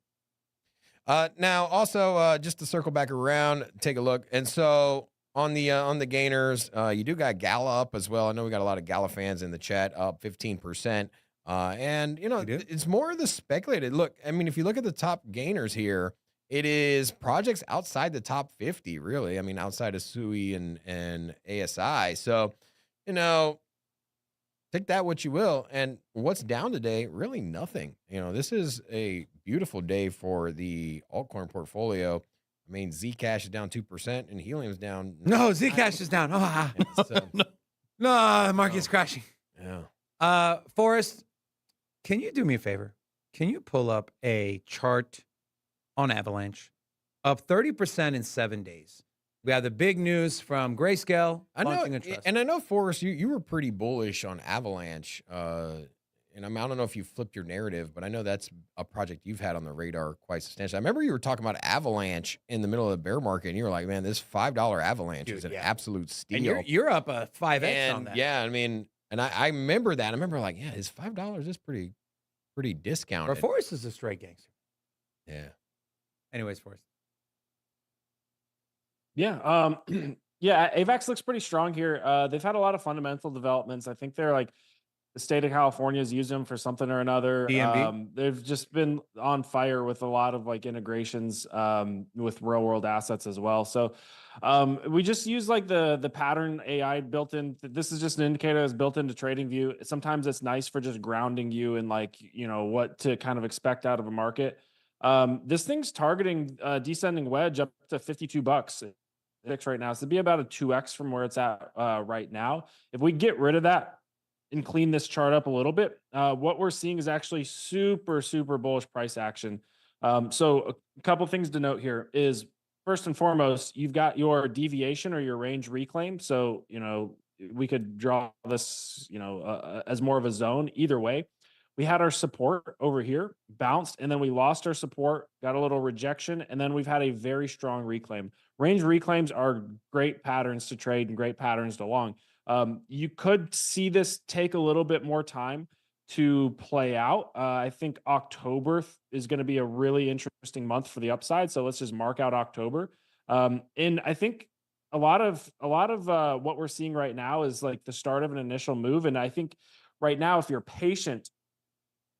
Now, also, just to circle back around, take a look. And so on the gainers, you do got Gala up as well. I know we got a lot of Gala fans in the chat, up 15%. And you know, it's more of the speculated. Look, I mean, if you look at the top gainers here, it is projects outside the top 50, really. I mean, outside of SUI and ASI. So, you know, take that what you will. And what's down today? Really nothing. You know, this is a beautiful day for the altcoin portfolio. I mean, Zcash is down 2% and Helium's down. No, Zcash is down. No, the market's crashing. Yeah. Forrest, can you do me a favor? Can you pull up a chart on Avalanche? Up 30% in 7 days. We have the big news from Grayscale launching a trust. And I know, Forrest, you were pretty bullish on Avalanche. And I don't know if you flipped your narrative, but I know that's a project you've had on the radar quite substantially. I remember you were talking about Avalanche in the middle of the bear market, and you were like, man, this $5 Avalanche is an absolute steal. And you're up a 5X on that. Yeah, I mean, and I remember that. I remember like, yeah, his $5 is pretty discounted. But Forrest is a straight gangster. Yeah. Anyways, Forrest. Yeah. Yeah, AVAX looks pretty strong here. They've had a lot of fundamental developments. I think they're like the state of California has used them for something or another. They've just been on fire with a lot of like integrations with real world assets as well. So we just use like the pattern AI built in. This is just an indicator that's built into TradingView. Sometimes it's nice for just grounding you and like, you know, what to kind of expect out of a market. This thing's targeting descending wedge up to $52 right now. So it'd be about a 2x from where it's at right now. If we get rid of that and clean this chart up a little bit, what we're seeing is actually super bullish price action. So a couple things to note here is, first and foremost, you've got your deviation or your range reclaim. So, you know, we could draw this, you know, as more of a zone either way. We had our support over here, bounced, and then we lost our support, got a little rejection, and then we've had a very strong reclaim. Range reclaims are great patterns to trade and great patterns to long. You could see this take a little bit more time to play out. I think October is going to be a really interesting month for the upside. So let's just mark out October. And I think a lot of what we're seeing right now is like the start of an initial move. And I think right now, if you're patient,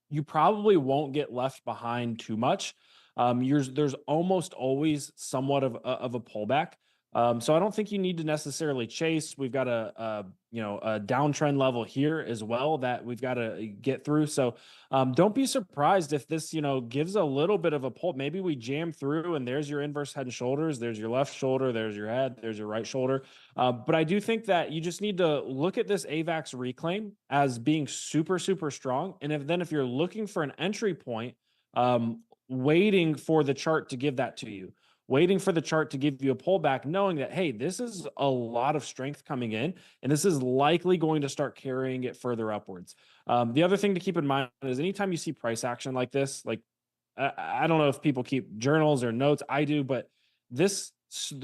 you probably won't get left behind too much. There's almost always somewhat of a pullback. So I don't think you need to necessarily chase. We've got a downtrend level here as well that we've got to get through. So don't be surprised if this, gives a little bit of a pull. Maybe we jam through and there's your inverse head and shoulders. There's your left shoulder. There's your head. There's your right shoulder. But I do think that you just need to look at this AVAX reclaim as being super strong. And if you're looking for an entry point, waiting for the chart to give that to you. Waiting for the chart to give you a pullback, knowing that, hey, this is a lot of strength coming in, and this is likely going to start carrying it further upwards. The other thing to keep in mind is anytime you see price action like this, like I don't know if people keep journals or notes, I do, but this,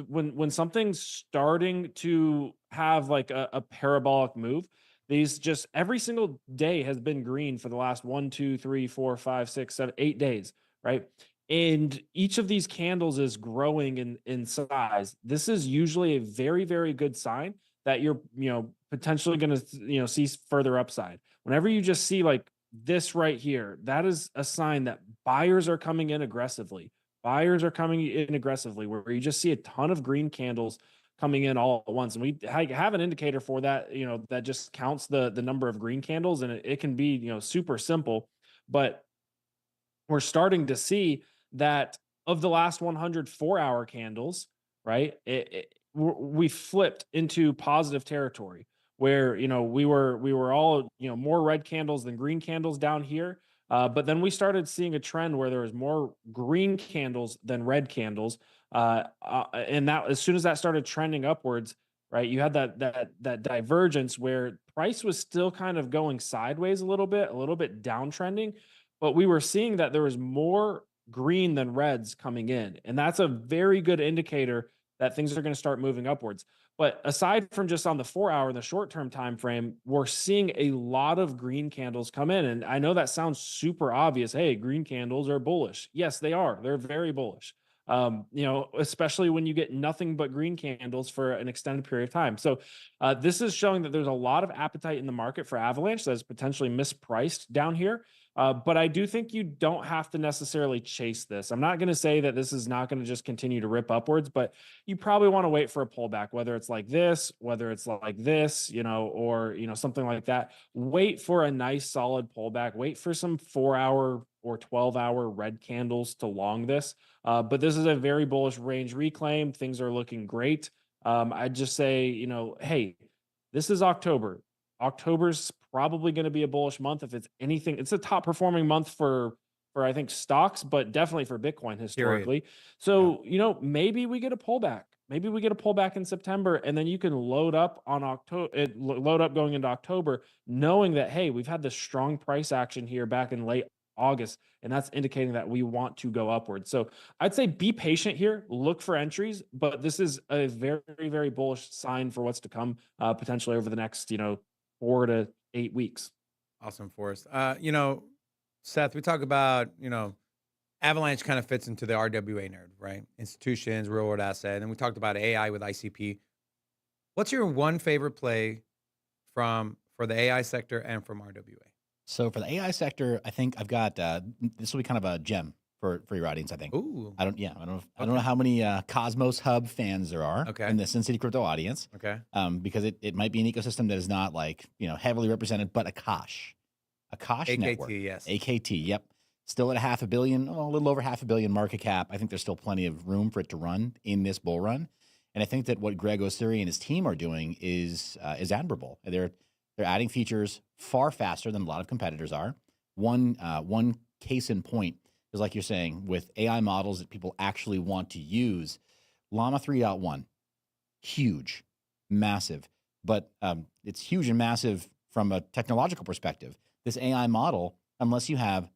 when something's starting to have like a parabolic move, these just every single day has been green for the last 1, 2, 3, 4, 5, 6, 7, 8 days, right? And each of these candles is growing in size. This is usually a very, very good sign that you're, potentially going to, see further upside. Whenever you just see like this right here, that is a sign that buyers are coming in aggressively. Buyers are coming in aggressively, where you just see a ton of green candles coming in all at once. And we have an indicator for that, that just counts the number of green candles, and it can be, super simple, but we're starting to see that of the last 100 4-hour candles, right? We flipped into positive territory where, we were all, more red candles than green candles down here. But then we started seeing a trend where there was more green candles than red candles. And that, as soon as that started trending upwards, right, you had that divergence where price was still kind of going sideways a little bit downtrending, but we were seeing that there was more green than reds coming in. And that's a very good indicator that things are going to start moving upwards. But aside from just on the 4-hour, the short-term time frame, we're seeing a lot of green candles come in. And I know that sounds super obvious. Hey, green candles are bullish. Yes, they are. They're very bullish. Especially when you get nothing but green candles for an extended period of time. So this is showing that there's a lot of appetite in the market for Avalanche that is potentially mispriced down here. But I do think you don't have to necessarily chase this. I'm not going to say that this is not going to just continue to rip upwards, but you probably want to wait for a pullback, whether it's like this, whether it's like this, or something like that. Wait for a nice solid pullback. Wait for some 4-hour or 12-hour red candles to long this. But this is a very bullish range reclaim. Things are looking great. I'd just say, hey, this is October. October's probably going to be a bullish month. If it's anything, it's a top performing month for I think stocks, but definitely for Bitcoin historically. So, maybe we get a pullback. Maybe we get a pullback in September, and then you can load up on load up going into October, knowing that, hey, we've had this strong price action here back in late August, and that's indicating that we want to go upward. So I'd say be patient here, look for entries, but this is a very, very bullish sign for what's to come potentially over the next, 4 to 8 weeks. Awesome, Forrest. Seth, we talk about, Avalanche kind of fits into the RWA narrative, right? Institutions, real world asset. And then we talked about AI with ICP. What's your one favorite play for the AI sector and from RWA? So for the AI sector, I think I've got this will be kind of a gem for your audience. I think. Ooh. I don't know how many Cosmos Hub fans there are in the Sin City crypto audience. Okay. Because it might be an ecosystem that is not heavily represented, but Akash AKT, network. yes. AKT, yep. Still at a little over $500 million market cap. I think there's still plenty of room for it to run in this bull run. And I think that what Greg Osiri and his team are doing is admirable. They're adding features far faster than a lot of competitors are. One case in point is, like you're saying, with AI models that people actually want to use. Llama 3.1, huge, massive, but it's huge and massive from a technological perspective. This AI model, unless you have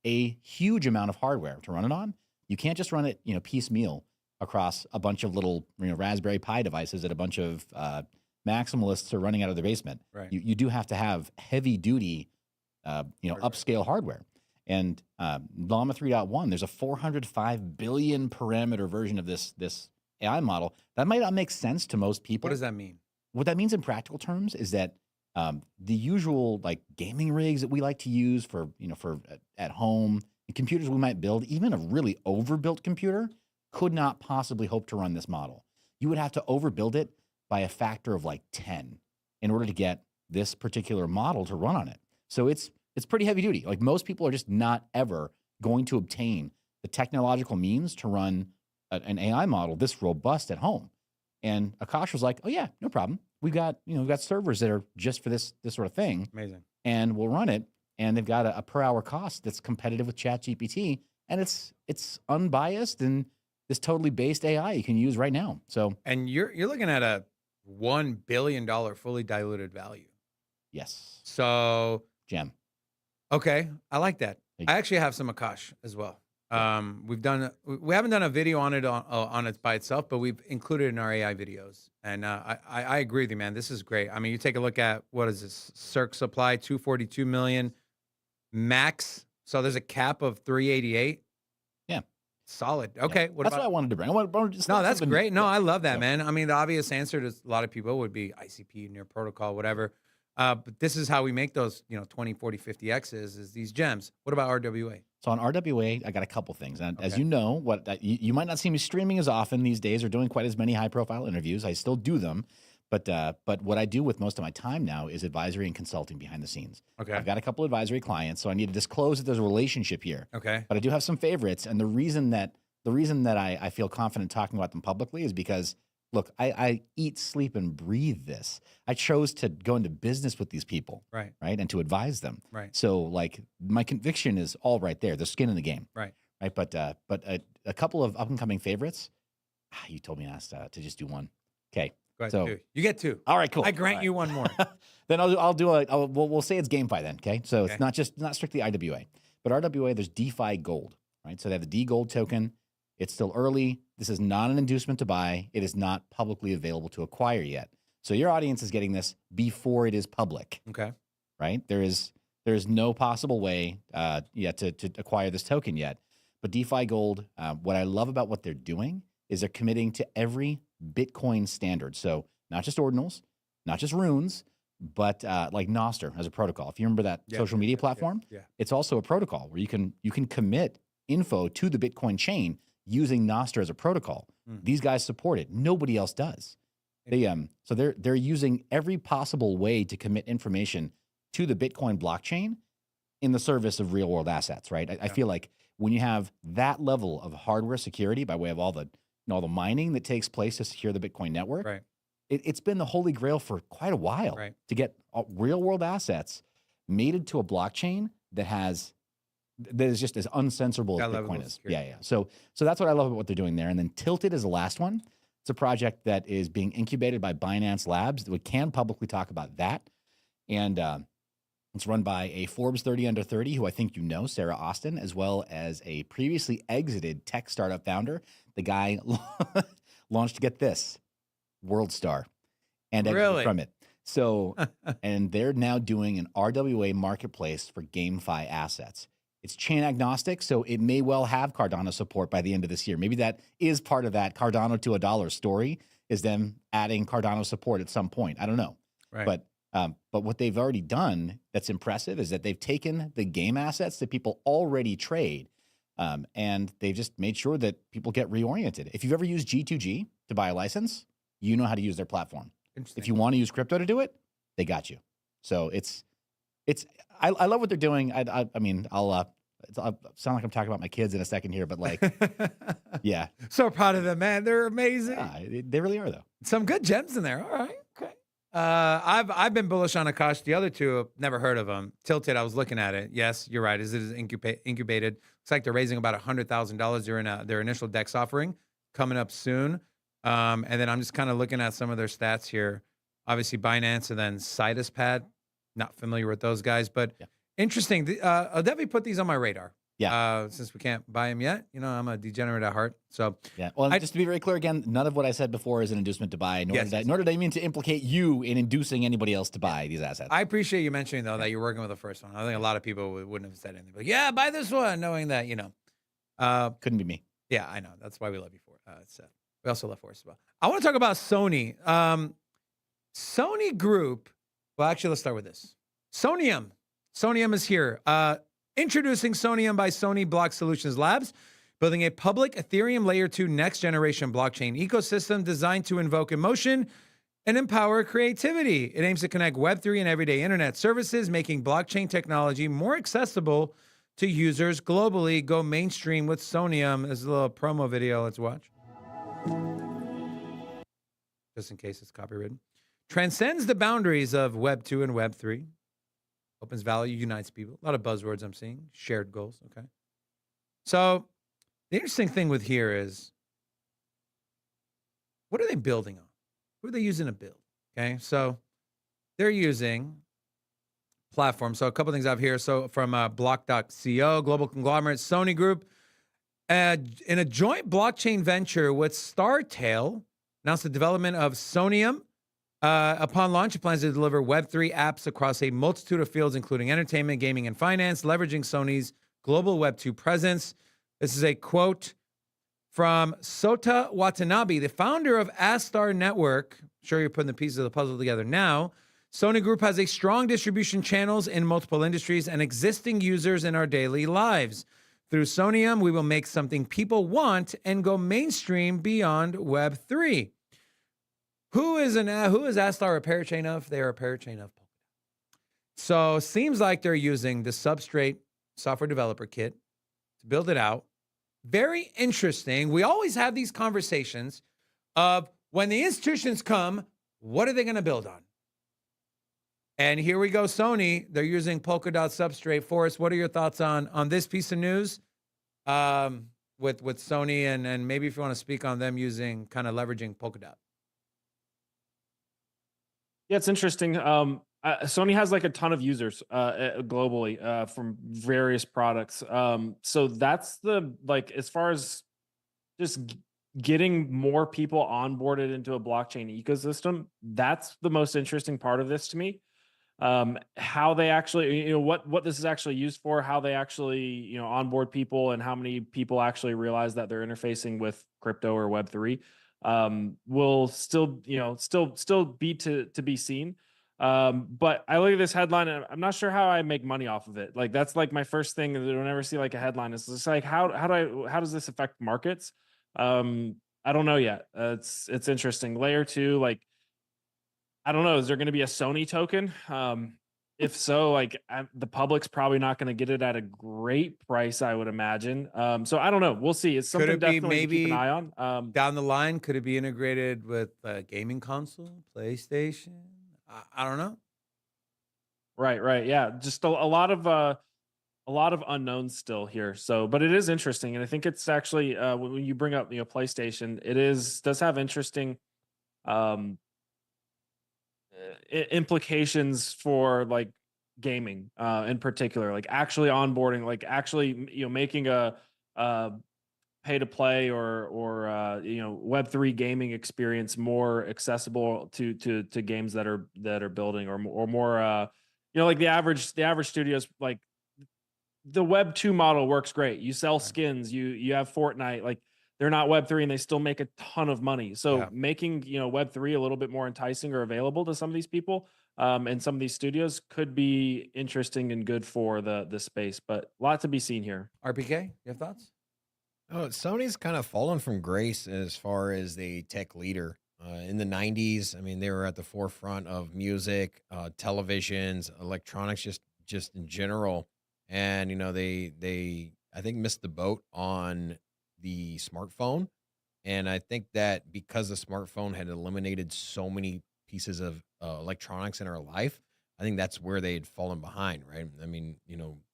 a huge amount of hardware to run it on, you can't just run it, piecemeal across a bunch of little, Raspberry Pi devices that a bunch of maximalists are running out of their basement. Right. You do have to have heavy duty, upscale hardware. And Llama 3.1, there's a 405 billion parameter version of this AI model. That might not make sense to most people. What does that mean? What that means in practical terms is that the usual gaming rigs that we like to use for at home, computers we might build, even a really overbuilt computer could not possibly hope to run this model. You would have to overbuild it by a factor of 10 in order to get this particular model to run on it. So it's pretty heavy duty. Most people are just not ever going to obtain the technological means to run an AI model this robust at home. And Akash was like, "Oh yeah, no problem. We've got servers that are just for this sort of thing. Amazing. And we'll run it. And they've got a per hour cost that's competitive with ChatGPT, and it's unbiased and this totally based AI you can use right now. So, and you're looking at a $1 billion fully diluted value. Yes. So gem. Okay, I like that. I actually have some Akash as well. We haven't done a video on it on it by itself, but we've included it in our AI videos. And I agree with you, man. This is great. I mean, you take a look at what is this Cirque supply, 242 million max. So there's a cap of 388. Yeah, solid. Okay, yeah. That's what I wanted to bring. No, that's great. No, I love that, man. I mean, the obvious answer to a lot of people would be ICP, near protocol, whatever. But this is how we make those, 20, 40, 50 X's is these gems. What about RWA? So on RWA, I got a couple things. And as you know, you might not see me streaming as often these days or doing quite as many high-profile interviews. I still do them. But what I do with most of my time now is advisory and consulting behind the scenes. Okay. I've got a couple advisory clients, so I need to disclose that there's a relationship here. Okay. But I do have some favorites. And the reason that I feel confident talking about them publicly is because, look, I eat, sleep, and breathe this. I chose to go into business with these people, right, and to advise them, right. So, my conviction is all right there. There's skin in the game, right. But a couple of up and coming favorites. You told me to just do one. Okay, go ahead. So you get two. All right, cool. I grant you one more. Then we'll say it's GameFi then. Okay, so it's not strictly IWA, but RWA. There's DeFi Gold. right? So they have the D Gold token. It's still early. This is not an inducement to buy. It is not publicly available to acquire yet. So your audience is getting this before it is public. Okay. Right? There is no possible way yet to acquire this token yet. But DeFi Gold, what I love about what they're doing is they're committing to every Bitcoin standard. So not just ordinals, not just runes, but like Nostr as a protocol. If you remember that social media platform, it's also a protocol where you can commit info to the Bitcoin chain using Nostr as a protocol. These guys support it. Nobody else does. So they're using every possible way to commit information to the Bitcoin blockchain in the service of real world assets, right? I feel like when you have that level of hardware security by way of all the mining that takes place to secure the Bitcoin network, Right. It's been the holy grail for quite a while, Right. to get real world assets mated to a blockchain that is just as uncensorable as Bitcoin is. Yeah. So that's what I love about what they're doing there. And then Tilted is the last one. It's a project that is being incubated by Binance Labs. We can publicly talk about that. And it's run by a Forbes 30 under 30, who I think you know, Sarah Austin, as well as a previously exited tech startup founder. The guy launched, get this, WorldStar, and exited from it. So, and they're now doing an RWA marketplace for GameFi assets. It's chain agnostic, so it may well have Cardano support by the end of this year. Maybe that is part of that Cardano to $1 story, is them adding Cardano support at some point. I don't know. Right. But what they've already done that's impressive is that they've taken the game assets that people already trade, and they've just made sure that people get reoriented. If you've ever used G2G to buy a license, you know how to use their platform. If you want to use crypto to do it, they got you. So I love what they're doing. I mean, I'll sound like I'm talking about my kids in a second here, but like, yeah. So proud of them, man. They're amazing. They really are, though. Some good gems in there. All right. Okay. I've been bullish on Akash. The other two, I've never heard of them. Tilted, I was looking at it. Yes, you're right. It is incubated. Looks like they're raising about $100,000 during their initial DEX offering coming up soon. And then I'm just kind of looking at some of their stats here. Obviously, Binance and then CitusPad. Not familiar with those guys, but interesting. I'll definitely put these on my radar. Yeah. Since we can't buy them yet, I'm a degenerate at heart. So yeah. Well, just to be very clear again, none of what I said before is an inducement to buy. Nor did I mean to implicate you in inducing anybody else to buy these assets. I appreciate you mentioning though that you're working with the first one. I think a lot of people wouldn't have said anything. Like, yeah, buy this one, knowing that couldn't be me. Yeah, I know. That's why we love you for it. We also love Forrest as well. I want to talk about Sony. Sony Group. Well, actually, let's start with this. Sonium. Sonium is here. Introducing Sonium by Sony Block Solutions Labs, building a public Ethereum Layer 2 next-generation blockchain ecosystem designed to invoke emotion and empower creativity. It aims to connect Web3 and everyday internet services, making blockchain technology more accessible to users globally. Go mainstream with Sonium. There's a little promo video. Let's watch. Just in case it's copywritten. Transcends the boundaries of Web 2 and Web 3. Opens value, unites people. A lot of buzzwords I'm seeing. Shared goals. Okay. So the interesting thing with here is, what are they building on? Who are they using to build? Okay. So they're using platforms. So a couple things I have here. So from Block.co, global conglomerate, Sony Group, in a joint blockchain venture with Startail, announced the development of Sonium. Upon launch, it plans to deliver Web3 apps across a multitude of fields, including entertainment, gaming, and finance, leveraging Sony's global Web2 presence. This is a quote from Sota Watanabe, the founder of Astar Network. I'm sure you're putting the pieces of the puzzle together now. Sony Group has a strong distribution channels in multiple industries and existing users in our daily lives. Through Sonium, we will make something people want and go mainstream beyond Web3. Who is Astar a parachain of? They are a parachain of Polkadot. So seems like they're using the Substrate software developer kit to build it out. Very interesting. We always have these conversations of when the institutions come, what are they going to build on? And here we go, Sony. They're using Polkadot Substrate. Forrest, what are your thoughts on this piece of news with Sony and maybe if you want to speak on them using kind of leveraging Polkadot? Yeah, it's interesting. I Sony has like a ton of users globally from various products. So that's like as far as just getting more people onboarded into a blockchain ecosystem, that's the most interesting part of this to me. How they actually, what this is actually used for, how they actually, onboard people, and how many people actually realize that they're interfacing with crypto or Web3, will still, still be to be seen. But I look at this headline and I'm not sure how I make money off of it. Like that's like my first thing that whenever I see like a headline, it's just like how does this affect markets? I don't know yet. It's interesting. Layer 2, like I don't know. Is there going to be a Sony token? If so, like the public's probably not going to get it at a great price, I would imagine. So I don't know. We'll see. It's something definitely to keep an eye on. Down the line, could it be integrated with a gaming console, PlayStation? I don't know. Right. Yeah, just a lot of unknowns still here. So, but it is interesting, and I think it's actually when you bring up PlayStation, does have interesting implications for like gaming in particular, like actually onboarding, like actually making a pay to play or Web3 gaming experience more accessible to games that are building or more like the average studios, like the Web 2 model works great. You sell skins, you have Fortnite, like they're not Web 3 and they still make a ton of money. So making, Web 3 a little bit more enticing or available to some of these people and some of these studios could be interesting and good for the space, but a lot to be seen here. RPK, you have thoughts? Oh, Sony's kind of fallen from grace as far as the tech leader. In the 90s, I mean, they were at the forefront of music, televisions, electronics, just in general. And, they I think missed the boat on the smartphone. And I think that because the smartphone had eliminated so many pieces of electronics in our life, I think that's where they had fallen behind, right? I mean,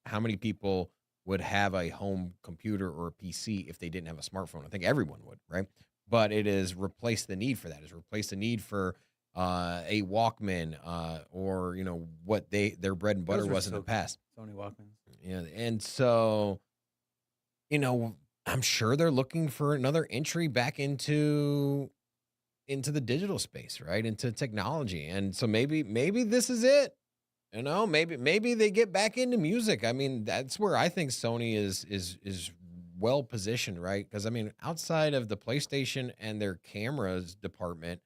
how many people would have a home computer or a PC if they didn't have a smartphone? I think everyone would, right? But it has replaced the need for that. It's replaced the need for a Walkman or, what their bread and butter was in the past. Sony Walkmans. Yeah. And so, I'm sure they're looking for another entry back into the digital space, right? Into technology. And so maybe this is it. Maybe they get back into music. I mean, that's where I think Sony is well positioned, right? Because I mean, outside of the PlayStation and their cameras department,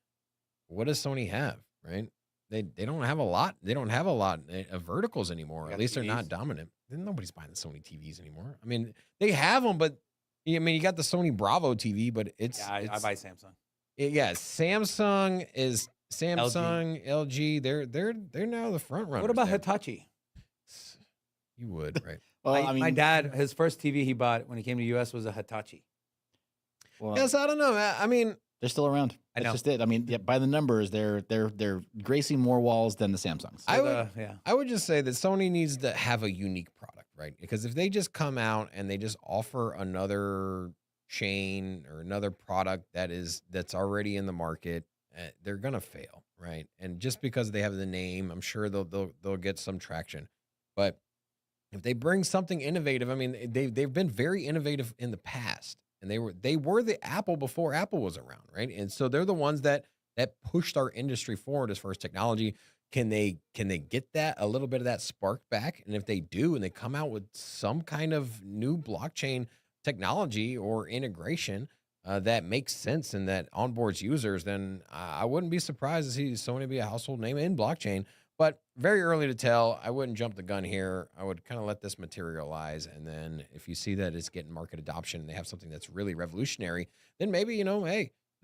what does Sony have, right? They don't have a lot. They don't have a lot of verticals anymore. At least they're not dominant. Nobody's buying the Sony TVs anymore. I mean, they have them, but I mean, you got the Sony Bravo TV, but it's I buy Samsung. Samsung is LG. They're now the front runners. What about Hitachi? You would, right? Well, my dad, his first TV he bought when he came to the US was a Hitachi. Well, yes, I don't know. I mean, they're still around. I know. That's just it. I mean, by the numbers, they're gracing more walls than the Samsungs. I would just say that Sony needs to have a unique product, right? Because if they just come out and they just offer another chain or another product that's already in the market, they're gonna fail, right? And just because they have the name, I'm sure they'll get some traction. But if they bring something innovative, I mean, they've been very innovative in the past. And they were the Apple before Apple was around, right? And so they're the ones that pushed our industry forward as far as technology. Can they get a little bit of that spark back? And if they do, and they come out with some kind of new blockchain technology or integration that makes sense and that onboards users, then I wouldn't be surprised to see Sony be a household name in blockchain. But very early to tell. I wouldn't jump the gun here. I would kind of let this materialize. And then if you see that it's getting market adoption and they have something that's really revolutionary, then maybe, hey, you know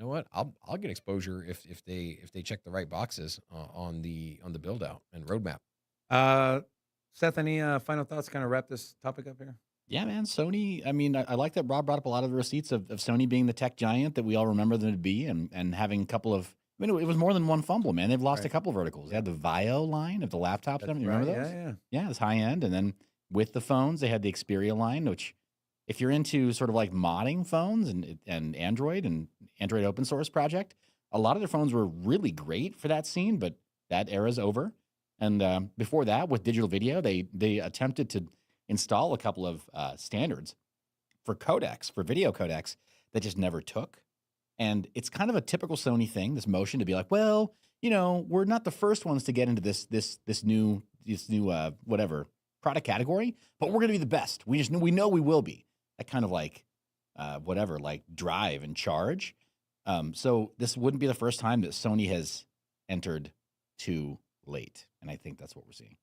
what? I'll get exposure if they check the right boxes on the build out and roadmap. Seth, any final thoughts? Kind of wrap this topic up here. Yeah, man. Sony. I mean, I like that Rob brought up a lot of the receipts of Sony being the tech giant that we all remember them to be, and having a couple of. I mean, it was more than one fumble, man. They've lost a couple of verticals. They had the Vio line of the laptops. You remember those? Yeah, it's high end. And then with the phones, they had the Xperia line, which, if you're into sort of like modding phones and Android open source project, a lot of their phones were really great for that scene, but that era's over. And before that, with digital video, they attempted to install a couple of standards for codecs, for video codecs, that just never took. And it's kind of a typical Sony thing, this motion to be like, well, you know, we're not the first ones to get into this new whatever product category, but we're going to be the best. We know we will be. That kind of like whatever, like drive and charge. So this wouldn't be the first time that Sony has entered too late, and I think that's what we're seeing.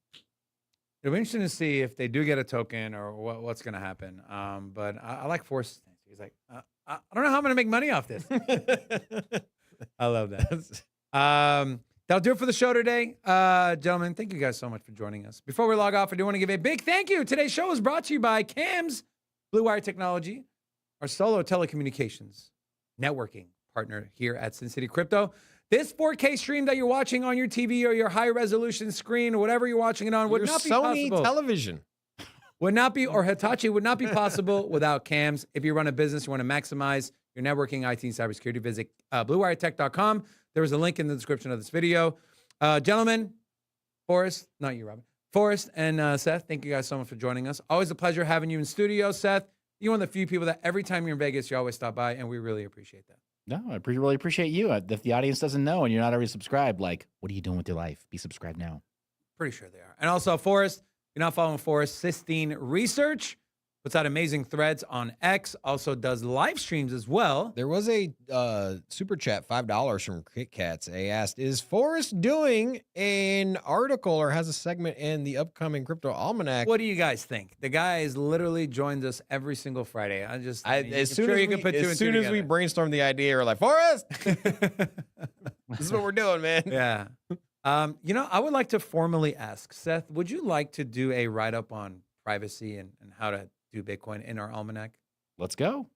It'll be interesting to see if they do get a token or what's going to happen. But I like Forrest. He's like, I don't know how I'm going to make money off this. I love that. That'll do it for the show today. Gentlemen, thank you guys so much for joining us. Before we log off, I do want to give a big thank you. Today's show is brought to you by CAMS, Blue Wire Technology, our solo telecommunications networking partner here at Sin City Crypto. This 4K stream that you're watching on your TV or your high-resolution screen or whatever you're watching it on would not be Sony possible. television. Would not be, or Hitachi would not be possible without CAMS. If you run a business, you want to maximize your networking, IT, and cybersecurity, visit bluewiretech.com. There is a link in the description of this video. Gentlemen, Forrest, not you, Robin. Forrest and Seth, thank you guys so much for joining us. Always a pleasure having you in studio, Seth. You're one of the few people that every time you're in Vegas, you always stop by, and we really appreciate that. No, I really appreciate you. If the audience doesn't know and you're not already subscribed, like, what are you doing with your life? Be subscribed now. Pretty sure they are. And also, Forrest, if you're not following Forrest, Sistine Research puts out amazing threads on X, also does live streams as well. There was a super chat, $5 from Kit Kats. They asked, is Forrest doing an article or has a segment in the upcoming Crypto Almanac? What do you guys think? The guy has literally joined us every single Friday. As soon as we brainstorm the idea, we're like, Forrest, this is what we're doing, man. Yeah. You know, I would like to formally ask, Seth, would you like to do a write-up on privacy and how to do Bitcoin in our almanac? Let's go.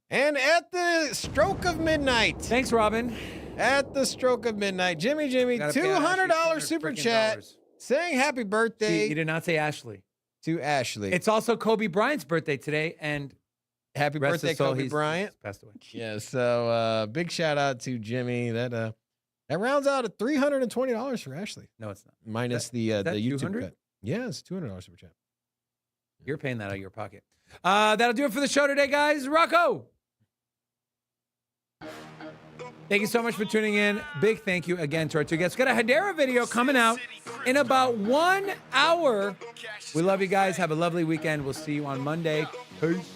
And at the stroke of midnight. Thanks, Robin. At the stroke of midnight, Jimmy, $200 super chat saying happy birthday. You did not say Ashley. To Ashley. It's also Kobe Bryant's birthday today, and happy birthday, Kobe Bryant. He's passed away. Yeah, so big shout out to Jimmy. That rounds out at $320 for Ashley. No, it's not. Minus the YouTube 200? cut. Yeah, it's $200 super chat. You're paying that out of your pocket. That'll do it for the show today, guys. Rocco. Thank you so much for tuning in. Big thank you again to our two guests. Got a Hedera video coming out in about 1 hour. We love you guys. Have a lovely weekend. We'll see you on Monday. Peace.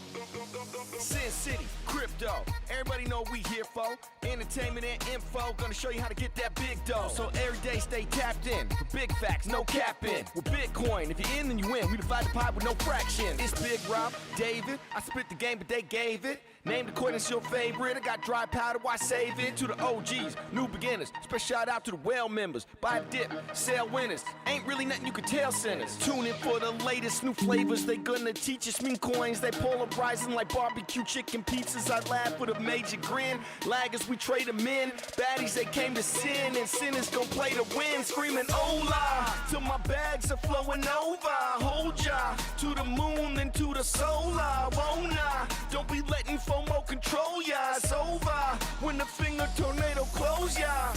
Sin City Crypto. Everybody know we here for entertainment and info. Gonna show you how to get that big dough. So every day stay tapped in for big facts, no capping. With Bitcoin, if you're in, then you win. We divide the pie with no fraction. It's Big Rob, David. I split the game, but they gave it. Name the coin that's your favorite. I got dry powder, why save it? To the OGs, new beginners. Special shout out to the well members. Buy the dip, sell winners. Ain't really nothing you can tell sinners. Tune in for the latest new flavors. They gonna teach us mean coins. They polarizing like barbecue chicken pizzas. I laugh with a major grin. Laggers, we trade them in. Baddies, they came to sin. And sinners gon' play to win. Screaming, hola, till my bags are flowing over. Hold ya to the moon and to the solar. Won't I? Don't be letting FOMO control ya. It's over when the finger tornado close ya.